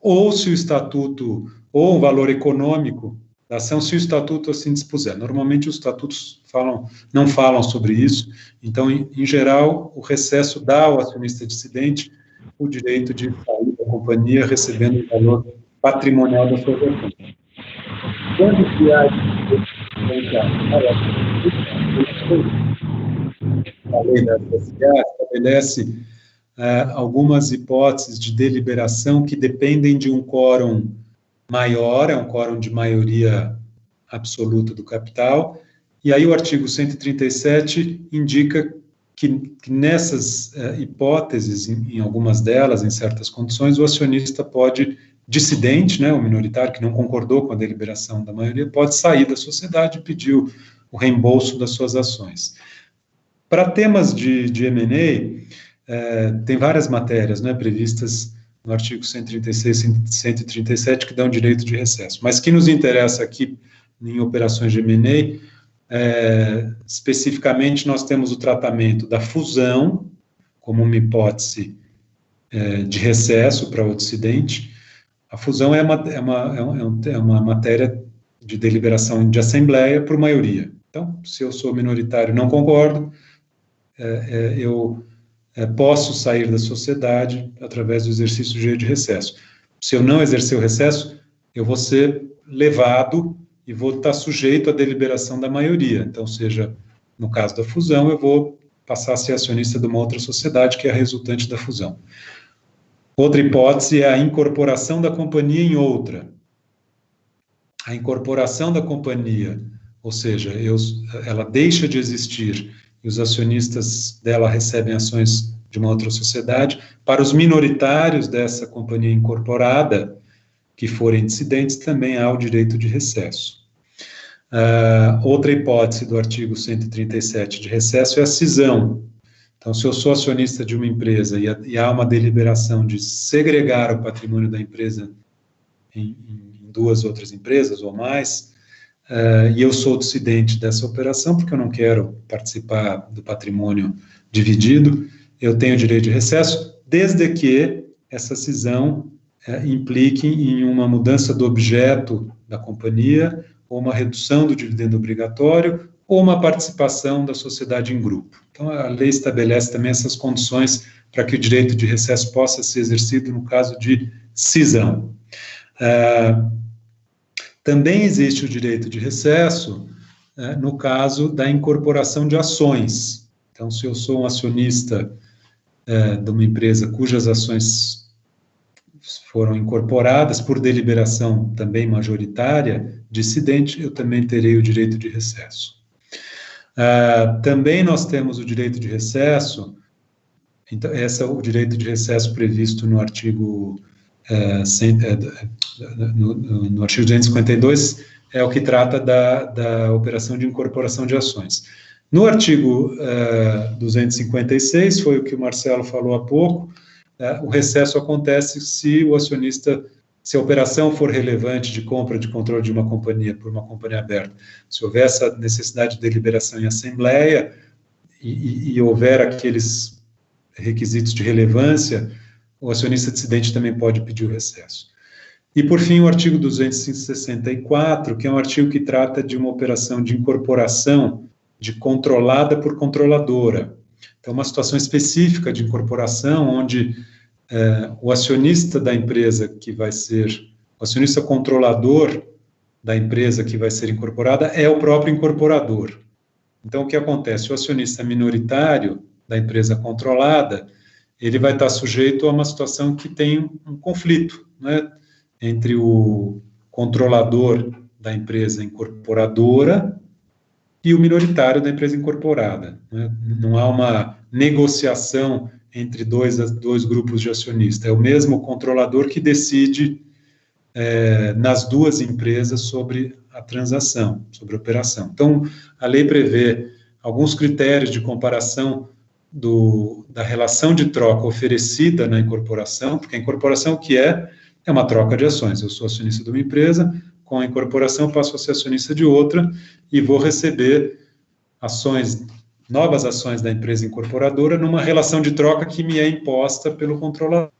ou se o estatuto, ou o valor econômico da ação, se o estatuto assim dispuser. Normalmente os estatutos não falam sobre isso, então, em geral, o recesso dá ao acionista dissidente o direito de sair da companhia recebendo o valor patrimonial da sua ação. Quando que há a lei da SPA estabelece algumas hipóteses de deliberação que dependem de um quórum maior, é um quórum de maioria absoluta do capital, e aí o artigo 137 indica que nessas hipóteses, em algumas delas, em certas condições, o acionista pode, dissidente, né, o minoritário que não concordou com a deliberação da maioria, pode sair da sociedade e pedir o reembolso das suas ações. Para temas de M&A, tem várias matérias, né, previstas no artigo 136 e 137 que dão direito de recesso, mas que nos interessa aqui em operações de M&A, especificamente nós temos o tratamento da fusão como uma hipótese de recesso para o dissidente. A fusão é uma matéria de deliberação de assembleia por maioria. Então, se eu sou minoritário e não concordo, eu posso sair da sociedade através do exercício do direito de recesso. Se eu não exercer o recesso, eu vou ser levado e vou estar sujeito à deliberação da maioria. Então, seja, no caso da fusão, eu vou passar a ser acionista de uma outra sociedade que é a resultante da fusão. Outra hipótese é a incorporação da companhia em outra. A incorporação da companhia, ou seja, ela deixa de existir e os acionistas dela recebem ações de uma outra sociedade. Para os minoritários dessa companhia incorporada, que forem dissidentes, também há o direito de recesso. Outra hipótese do artigo 137 de recesso é a cisão. Então, se eu sou acionista de uma empresa e há uma deliberação de segregar o patrimônio da empresa em duas outras empresas ou mais, e eu sou dissidente dessa operação, porque eu não quero participar do patrimônio dividido, eu tenho direito de recesso, desde que essa cisão implique em uma mudança do objeto da companhia, ou uma redução do dividendo obrigatório, ou uma participação da sociedade em grupo. Então, a lei estabelece também essas condições para que o direito de recesso possa ser exercido no caso de cisão. Também existe o direito de recesso no caso da incorporação de ações. Então, se eu sou um acionista de uma empresa cujas ações foram incorporadas por deliberação também majoritária, dissidente, eu também terei o direito de recesso. Também nós temos o direito de recesso, então, esse é o direito de recesso previsto no artigo, no artigo 252, é o que trata da operação de incorporação de ações. No artigo 256, foi o que o Marcelo falou há pouco, o recesso acontece se se a operação for relevante de compra de controle de uma companhia por uma companhia aberta, se houver essa necessidade de deliberação em assembleia e houver aqueles requisitos de relevância, o acionista dissidente também pode pedir o recesso. E, por fim, o artigo 264, que é um artigo que trata de uma operação de incorporação controlada por controladora. Então, uma situação específica de incorporação, onde o acionista da empresa, que vai ser o acionista controlador da empresa que vai ser incorporada é o próprio incorporador. Então, o que acontece? O acionista minoritário da empresa controlada, ele vai estar sujeito a uma situação que tem um conflito, né, entre o controlador da empresa incorporadora e o minoritário da empresa incorporada, né? Não há uma negociação entre dois grupos de acionistas, é o mesmo controlador que decide nas duas empresas sobre a transação, sobre a operação. Então, a lei prevê alguns critérios de comparação da relação de troca oferecida na incorporação, porque a incorporação o que é uma troca de ações. Eu sou acionista de uma empresa, com a incorporação passo a ser acionista de outra e vou receber novas ações da empresa incorporadora numa relação de troca que me é imposta pelo controlador.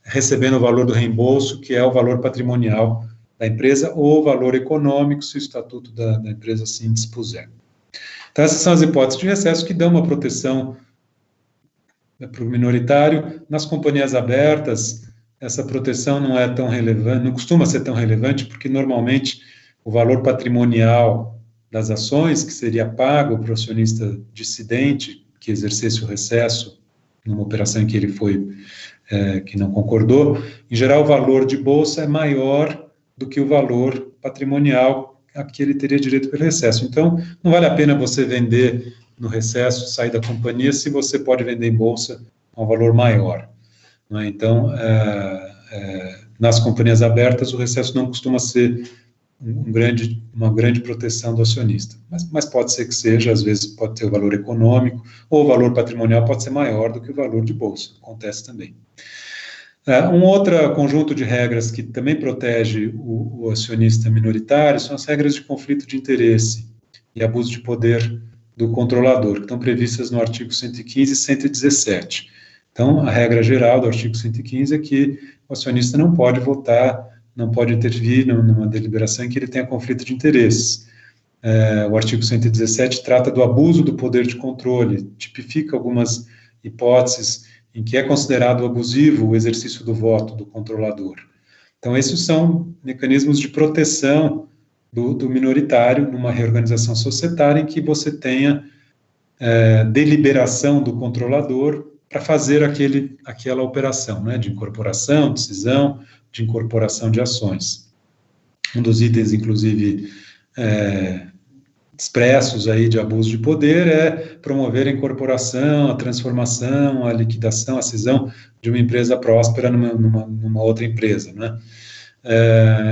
Recebendo o valor do reembolso, que é o valor patrimonial da empresa, ou o valor econômico, se o estatuto da empresa assim dispuser. Então, essas são as hipóteses de recesso que dão uma proteção para o minoritário. Nas companhias abertas, essa proteção não é tão relevante, não costuma ser tão relevante, porque normalmente o valor patrimonial das ações, que seria pago para o acionista dissidente que exercesse o recesso numa operação em que ele que não concordou, em geral o valor de bolsa é maior do que o valor patrimonial a que ele teria direito pelo recesso. Então, não vale a pena você vender no recesso, sair da companhia, se você pode vender em bolsa a um valor maior, não é? Então, nas companhias abertas, o recesso não costuma ser uma grande proteção do acionista, mas pode ser que seja, às vezes pode ter o valor econômico, ou o valor patrimonial pode ser maior do que o valor de bolsa, acontece também. Um outro conjunto de regras que também protege o acionista minoritário são as regras de conflito de interesse e abuso de poder do controlador, que estão previstas no artigo 115 e 117. Então, a regra geral do artigo 115 é que o acionista não pode votar, não pode intervir numa deliberação em que ele tenha conflito de interesses. O artigo 117 trata do abuso do poder de controle, tipifica algumas hipóteses em que é considerado abusivo o exercício do voto do controlador. Então, esses são mecanismos de proteção do minoritário numa reorganização societária em que você tenha deliberação do controlador para fazer aquela operação, né, de incorporação, de cisão, de incorporação de ações. Um dos itens, inclusive, expressos aí de abuso de poder é promover a incorporação, a transformação, a liquidação, a cisão de uma empresa próspera numa outra empresa, né?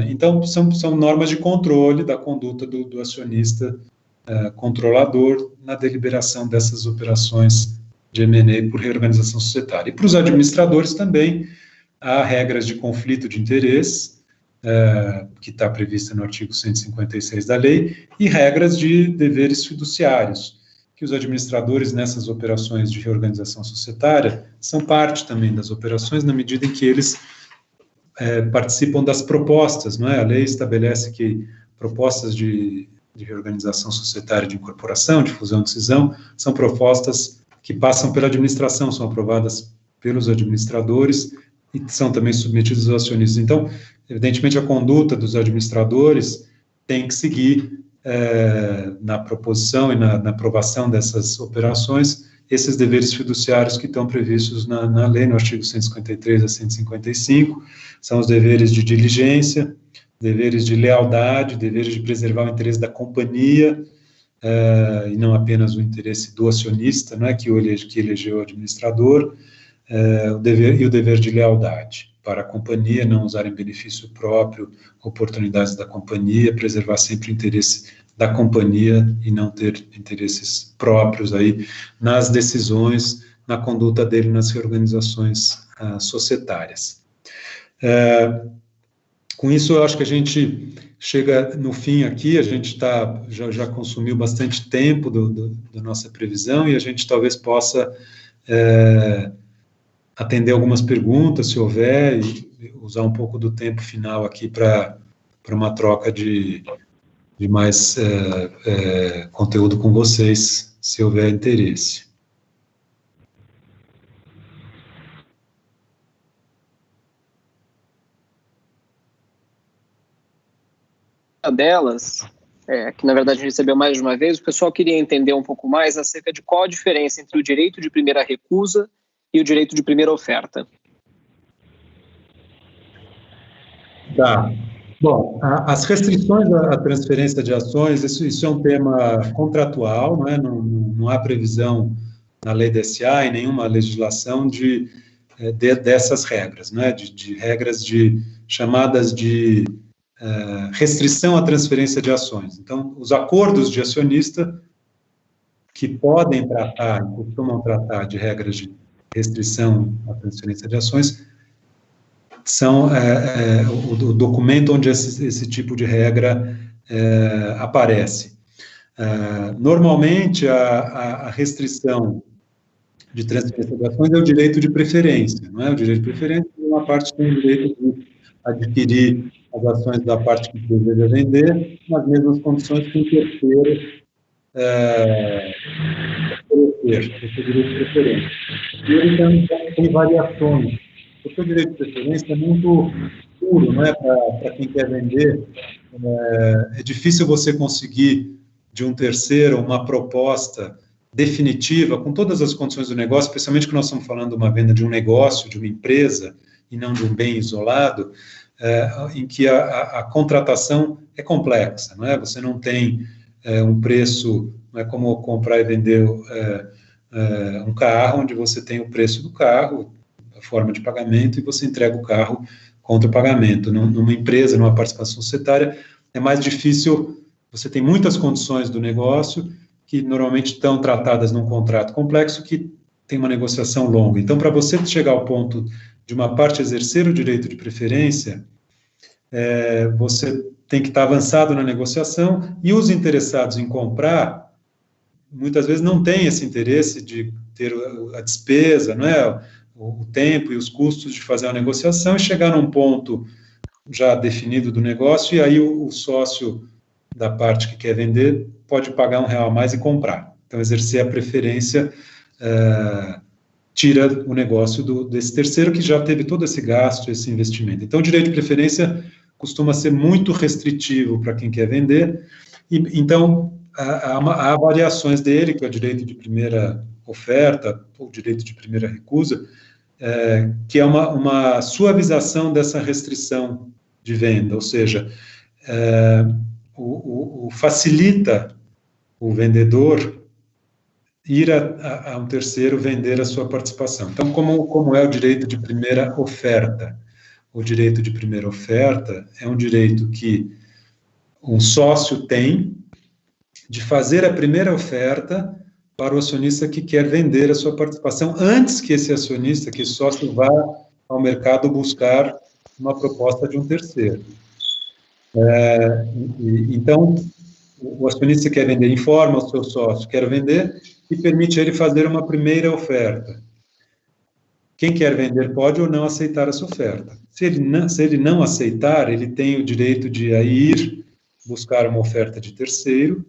Então, são normas de controle da conduta do acionista controlador na deliberação dessas operações de M&A por reorganização societária. E para os administradores também há regras de conflito de interesse, que está prevista no artigo 156 da lei, e regras de deveres fiduciários, que os administradores nessas operações de reorganização societária são parte também das operações, na medida em que eles participam das propostas, não é? A lei estabelece que propostas de reorganização societária, de incorporação, de fusão, de cisão, são propostas que passam pela administração, são aprovadas pelos administradores e são também submetidas aos acionistas. Então, evidentemente, a conduta dos administradores tem que seguir na proposição e na aprovação dessas operações esses deveres fiduciários que estão previstos na lei, no artigo 153 a 155, são os deveres de diligência, deveres de lealdade, deveres de preservar o interesse da companhia, e não apenas o interesse do acionista, não é, que elegeu o administrador, o dever de lealdade para a companhia, não usar em benefício próprio oportunidades da companhia, preservar sempre o interesse da companhia e não ter interesses próprios aí nas decisões, na conduta dele nas reorganizações societárias. Com isso, eu acho que a gente chega no fim aqui, a gente já consumiu bastante tempo da nossa previsão e a gente talvez possa atender algumas perguntas, se houver, e usar um pouco do tempo final aqui para uma troca de mais conteúdo com vocês, se houver interesse. Uma delas, que na verdade a gente recebeu mais de uma vez, o pessoal queria entender um pouco mais acerca de qual a diferença entre o direito de primeira recusa e o direito de primeira oferta. Tá. Bom, as restrições à transferência de ações, isso é um tema contratual, não é? Não há previsão na lei DSA e nenhuma legislação dessas regras, né? De regras chamadas de restrição à transferência de ações. Então, os acordos de acionista que podem costumam tratar de regras de restrição à transferência de ações são o documento onde esse tipo de regra aparece. Normalmente, a restrição de transferência de ações é o direito de preferência, não é? O direito de preferência, uma parte tem o direito de adquirir as ações da parte que deseja vender, nas mesmas condições que um terceiro oferecer, esse direito de preferência. E ele também tem variações, porque o direito de preferência é muito puro, não é? Para quem quer vender, é difícil você conseguir de um terceiro uma proposta definitiva, com todas as condições do negócio, especialmente que nós estamos falando de uma venda de um negócio, de uma empresa, e não de um bem isolado, em que a contratação é complexa, não é? Você não tem um preço, não é como comprar e vender um carro, onde você tem o preço do carro, a forma de pagamento, e você entrega o carro contra o pagamento. Numa empresa, numa participação societária, é mais difícil, você tem muitas condições do negócio que normalmente estão tratadas num contrato complexo que tem uma negociação longa. Então, para você chegar ao ponto de uma parte exercer o direito de preferência, você tem que estar avançado na negociação, e os interessados em comprar, muitas vezes não têm esse interesse de ter a despesa, não é? O tempo e os custos de fazer a negociação e chegar num ponto já definido do negócio, e aí o sócio da parte que quer vender pode pagar R$1 a mais e comprar. Então, exercer a preferência tira o negócio desse terceiro que já teve todo esse gasto, esse investimento. Então, o direito de preferência costuma ser muito restritivo para quem quer vender, e então há variações dele, que é o direito de primeira oferta, ou direito de primeira recusa, que é uma suavização dessa restrição de venda, ou seja, facilita o vendedor ir a um terceiro vender a sua participação. Então, como é o direito de primeira oferta? O direito de primeira oferta é um direito que um sócio tem de fazer a primeira oferta para o acionista que quer vender a sua participação, antes que esse acionista, que esse sócio, vá ao mercado buscar uma proposta de um terceiro. Então, o acionista que quer vender informa ao seu sócio, quer vender, e permite ele fazer uma primeira oferta. Quem quer vender pode ou não aceitar essa oferta. Se ele não aceitar, ele tem o direito de ir buscar uma oferta de terceiro,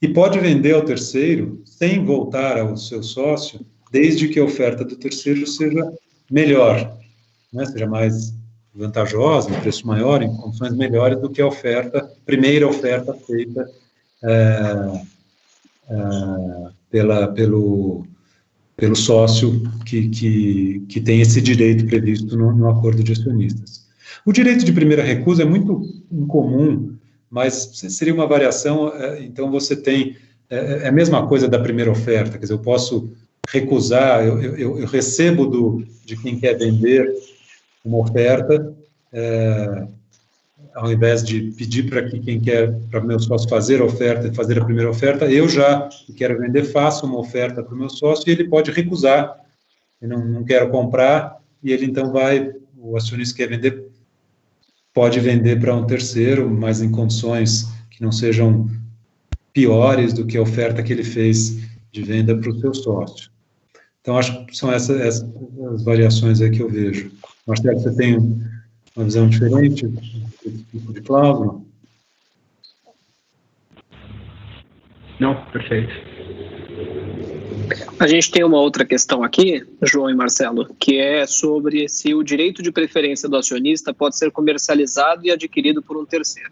e pode vender ao terceiro sem voltar ao seu sócio, desde que a oferta do terceiro seja melhor, né, seja mais vantajosa, em preço maior, em condições melhores do que a primeira oferta feita pelo sócio que tem esse direito previsto no acordo de acionistas. O direito de primeira recusa é muito incomum, mas seria uma variação. Então você tem a mesma coisa da primeira oferta, quer dizer, eu posso recusar, eu recebo de quem quer vender uma oferta, ao invés de pedir para quem quer, para o meu sócio fazer a oferta, fazer a primeira oferta, eu já, que quero vender, faço uma oferta para o meu sócio, e ele pode recusar, eu não quero comprar, e ele então o acionista que quer vender, pode vender para um terceiro, mas em condições que não sejam piores do que a oferta que ele fez de venda para o seu sócio. Então, acho que são essas as variações aí que eu vejo. Marcelo, você tem uma visão diferente desse tipo de cláusula? Não, perfeito. A gente tem uma outra questão aqui, João e Marcelo, que é sobre se o direito de preferência do acionista pode ser comercializado e adquirido por um terceiro.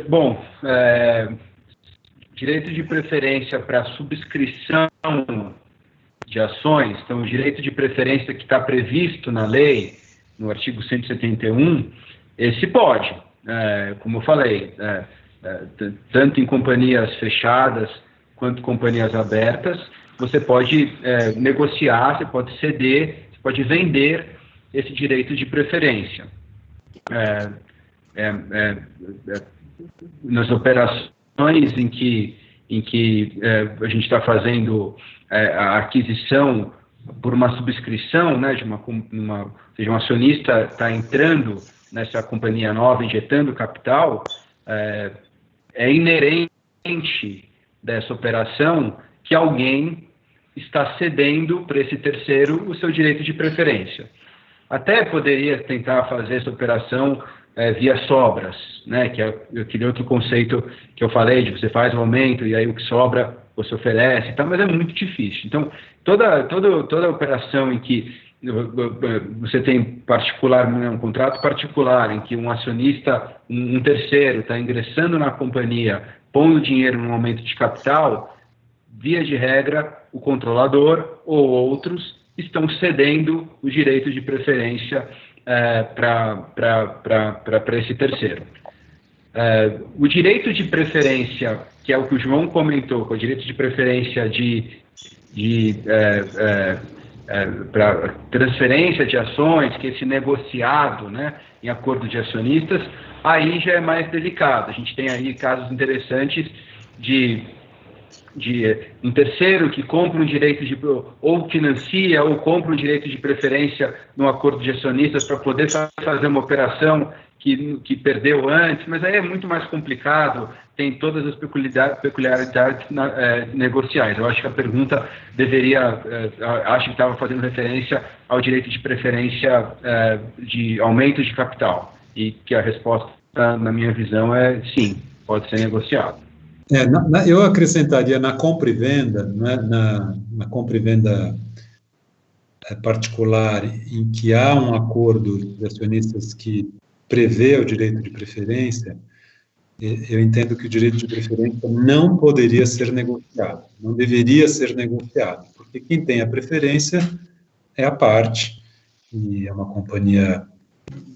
Bom, direito de preferência para subscrição de ações, então o direito de preferência que está previsto na lei, no artigo 171, esse pode, como eu falei, tanto em companhias fechadas quanto companhias abertas, você pode negociar, você pode ceder, você pode vender esse direito de preferência. Nas operações em que a gente está fazendo a aquisição por uma subscrição, né, ou seja, um acionista está entrando nessa companhia nova, injetando capital, é inerente dessa operação que alguém está cedendo para esse terceiro o seu direito de preferência. Até poderia tentar fazer essa operação via sobras, né, que é aquele outro conceito que eu falei, de você faz um aumento e aí o que sobra você oferece, tá, mas é muito difícil. Então, toda operação em que você tem particular, um contrato particular, em que um acionista, um terceiro, está ingressando na companhia, pondo dinheiro no aumento de capital, via de regra, o controlador ou outros estão cedendo o direito de preferência para esse terceiro. O direito de preferência, que é o que o João comentou, que é o direito de preferência para transferência de ações, que é esse negociado, né, em acordo de acionistas, aí já é mais delicado. A gente tem aí casos interessantes de um terceiro que compra um direito ou financia ou compra um direito de preferência no acordo de acionistas para poder fazer uma operação que perdeu antes, mas aí é muito mais complicado, tem todas as peculiaridades negociais. Eu acho que a pergunta acho que estava fazendo referência ao direito de preferência de aumento de capital, e que a resposta, na minha visão, é sim, pode ser negociado. Eu acrescentaria na compra e venda, né, na compra e venda particular, em que há um acordo de acionistas que prevê o direito de preferência, eu entendo que o direito de preferência não poderia ser negociado, não deveria ser negociado, porque quem tem a preferência é a parte, e é uma companhia,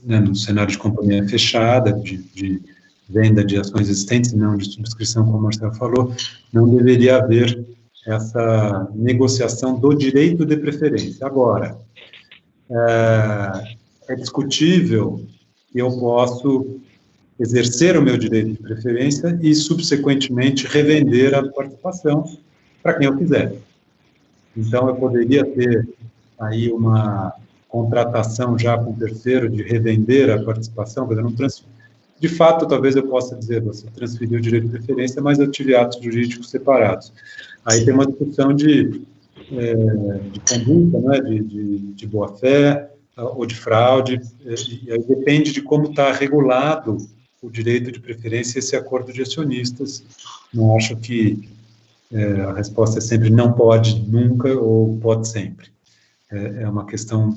né, no cenário de companhia fechada, de venda de ações existentes, não de subscrição, como o Marcelo falou, não deveria haver essa negociação do direito de preferência. Agora, é discutível que eu posso exercer o meu direito de preferência e, subsequentemente, revender a participação para quem eu quiser. Então, eu poderia ter aí uma contratação já com o terceiro de revender a participação, quer dizer, não transferir. De fato, talvez eu possa dizer, você transferiu o direito de preferência, mas eu tive atos jurídicos separados. Aí tem uma discussão de conduta, né, de boa-fé ou de fraude, e aí depende de como está regulado o direito de preferência e esse acordo de acionistas. Não acho que a resposta é sempre não pode nunca ou pode sempre. É uma questão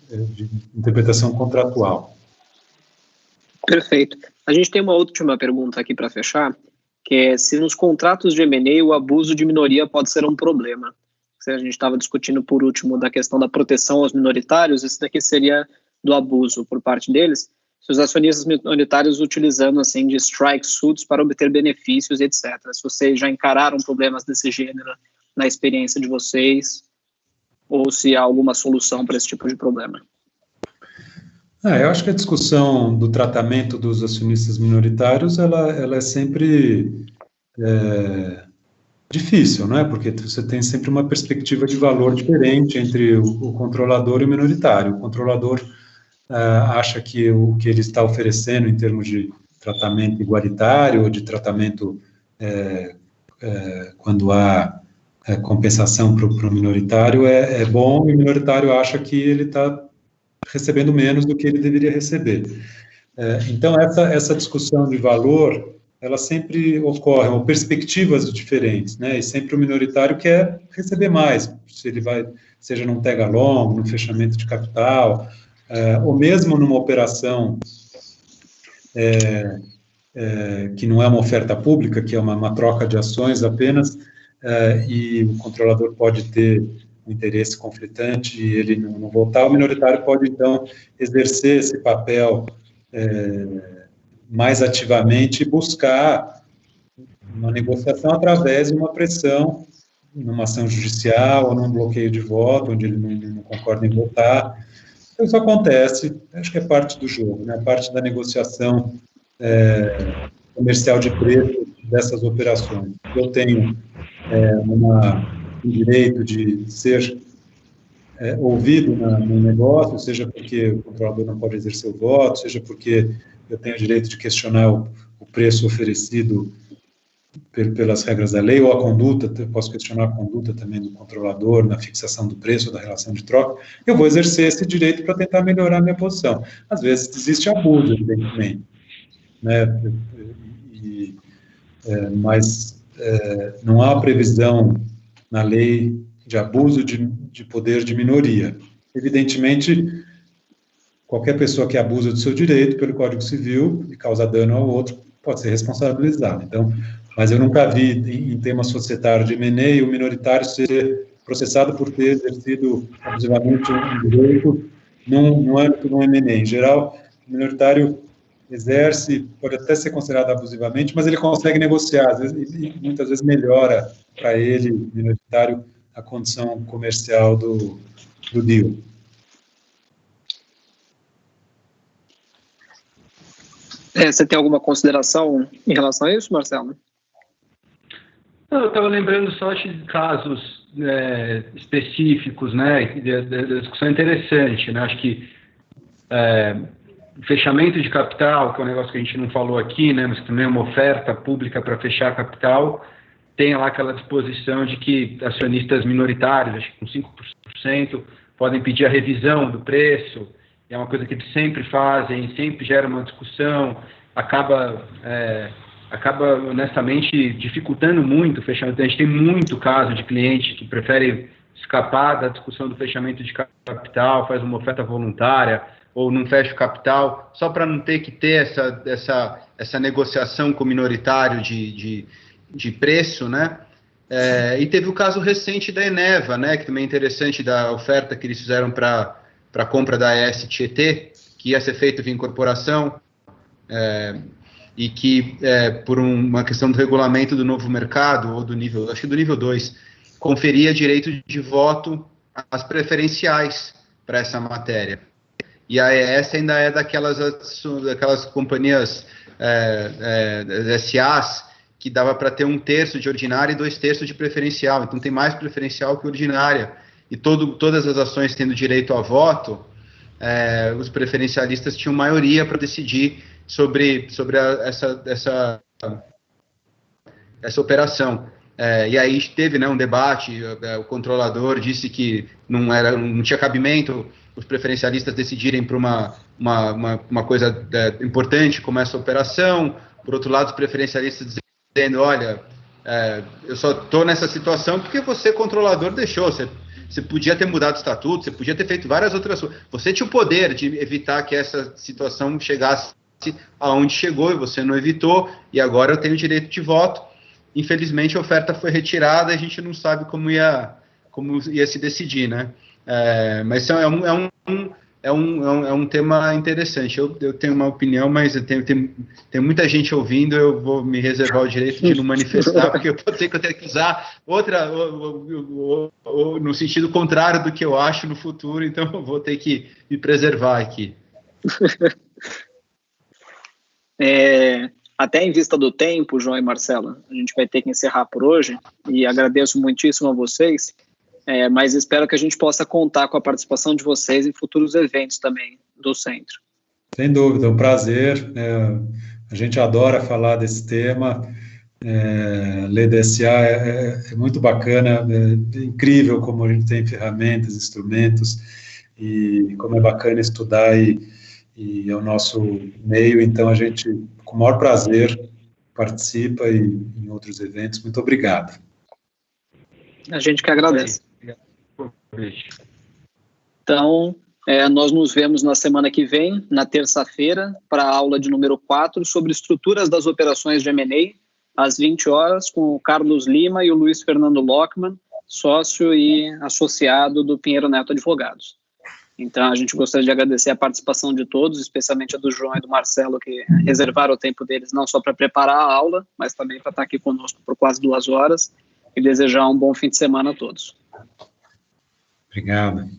de interpretação contratual. Perfeito. A gente tem uma última pergunta aqui para fechar, que é se nos contratos de M&A o abuso de minoria pode ser um problema. A gente estava discutindo por último da questão da proteção aos minoritários, esse daqui seria do abuso por parte deles, se os acionistas minoritários utilizando assim de strike suits para obter benefícios, etc. Se vocês já encararam problemas desse gênero na experiência de vocês, ou se há alguma solução para esse tipo de problema. Eu acho que a discussão do tratamento dos acionistas minoritários, ela é sempre difícil, não é? Porque você tem sempre uma perspectiva de valor diferente entre o controlador e o minoritário. O controlador acha que o que ele está oferecendo em termos de tratamento igualitário ou de tratamento quando há compensação para o minoritário é bom, e o minoritário acha que ele está recebendo menos do que ele deveria receber. Então, essa discussão de valor, ela sempre ocorre, ou perspectivas diferentes, né? E sempre o minoritário quer receber mais, se ele vai, seja num tag-along, num fechamento de capital, ou mesmo numa operação que não é uma oferta pública, que é uma troca de ações apenas, e o controlador pode ter um interesse conflitante e ele não votar, o minoritário pode, então, exercer esse papel mais ativamente e buscar uma negociação através de uma pressão, numa ação judicial ou num bloqueio de voto, onde ele não concorda em votar. Então, isso acontece, acho que é parte do jogo, né? Parte da negociação comercial de preço dessas operações. Eu tenho um direito de ser ouvido no negócio, seja porque o controlador não pode exercer o voto, seja porque eu tenho o direito de questionar o preço oferecido pelas regras da lei, ou a conduta, eu posso questionar a conduta também do controlador na fixação do preço, da relação de troca, eu vou exercer esse direito para tentar melhorar a minha posição. Às vezes existe abuso, evidentemente, né? Mas não há previsão na lei de abuso de poder de minoria. Evidentemente, qualquer pessoa que abusa do seu direito pelo Código Civil e causa dano ao outro pode ser responsabilizado. Então, mas eu nunca vi, em tema societário de M&A, o minoritário ser processado por ter exercido abusivamente um direito no âmbito de um M&A. Em geral, o minoritário exerce, pode até ser considerado abusivamente, mas ele consegue negociar, às vezes, e muitas vezes melhora para ele, minoritário, a condição comercial do deal. Você tem alguma consideração em relação a isso, Marcelo? Eu estava lembrando só de casos específicos, né, da discussão interessante, né, acho que fechamento de capital, que é um negócio que a gente não falou aqui, né, mas também é uma oferta pública para fechar capital, tem lá aquela disposição de que acionistas minoritários, acho que com 5%, podem pedir a revisão do preço, é uma coisa que eles sempre fazem, sempre gera uma discussão, acaba honestamente dificultando muito o fechamento. A gente tem muito caso de cliente que prefere escapar da discussão do fechamento de capital, faz uma oferta voluntária, ou não fecha o capital, só para não ter que ter essa negociação com o minoritário de preço, né? E teve o caso recente da Eneva, né, que também é interessante, da oferta que eles fizeram para a compra da AES Tietê, que ia ser feita via incorporação, e que, por uma questão do regulamento do novo mercado, ou do nível, acho que do nível 2, conferia direito de voto às preferenciais para essa matéria. E a AES ainda é daquelas companhias SAs que dava para ter 1/3 de ordinária e 2/3 de preferencial, então tem mais preferencial que ordinária, e todas as ações tendo direito a voto, os preferencialistas tinham maioria para decidir sobre essa operação. E aí teve, né, um debate, o controlador disse que não tinha cabimento os preferencialistas decidirem por uma coisa importante como essa operação. Por outro lado, os preferencialistas dizendo, olha, eu só estou nessa situação porque você, controlador, deixou, você podia ter mudado o estatuto, você podia ter feito várias outras coisas, você tinha o poder de evitar que essa situação chegasse aonde chegou e você não evitou, e agora eu tenho direito de voto. Infelizmente a oferta foi retirada, a gente não sabe como ia se decidir, né? Mas é um tema interessante. Eu tenho uma opinião, mas tem muita gente ouvindo, eu vou me reservar o direito de não manifestar, porque eu pode ser que eu tenha que usar outra, ou no sentido contrário do que eu acho no futuro, então eu vou ter que me preservar aqui. até em vista do tempo, João e Marcelo, a gente vai ter que encerrar por hoje, e agradeço muitíssimo a vocês, mas espero que a gente possa contar com a participação de vocês em futuros eventos também do centro. Sem dúvida, é um prazer. A gente adora falar desse tema. LDSA é muito bacana, é incrível como a gente tem ferramentas, instrumentos, e como é bacana estudar, e é o nosso meio, então a gente, com o maior prazer, participa em outros eventos. Muito obrigado. A gente que agradece. Então, nós nos vemos na semana que vem, na terça-feira, para a aula de número 4, sobre estruturas das operações de M&A, às 20 horas, com o Carlos Lima e o Luiz Fernando Lockman, sócio e associado do Pinheiro Neto Advogados. Então, a gente gostaria de agradecer a participação de todos, especialmente a do João e do Marcelo, que reservaram o tempo deles não só para preparar a aula, mas também para estar aqui conosco por quase 2 horas, e desejar um bom fim de semana a todos. Obrigado.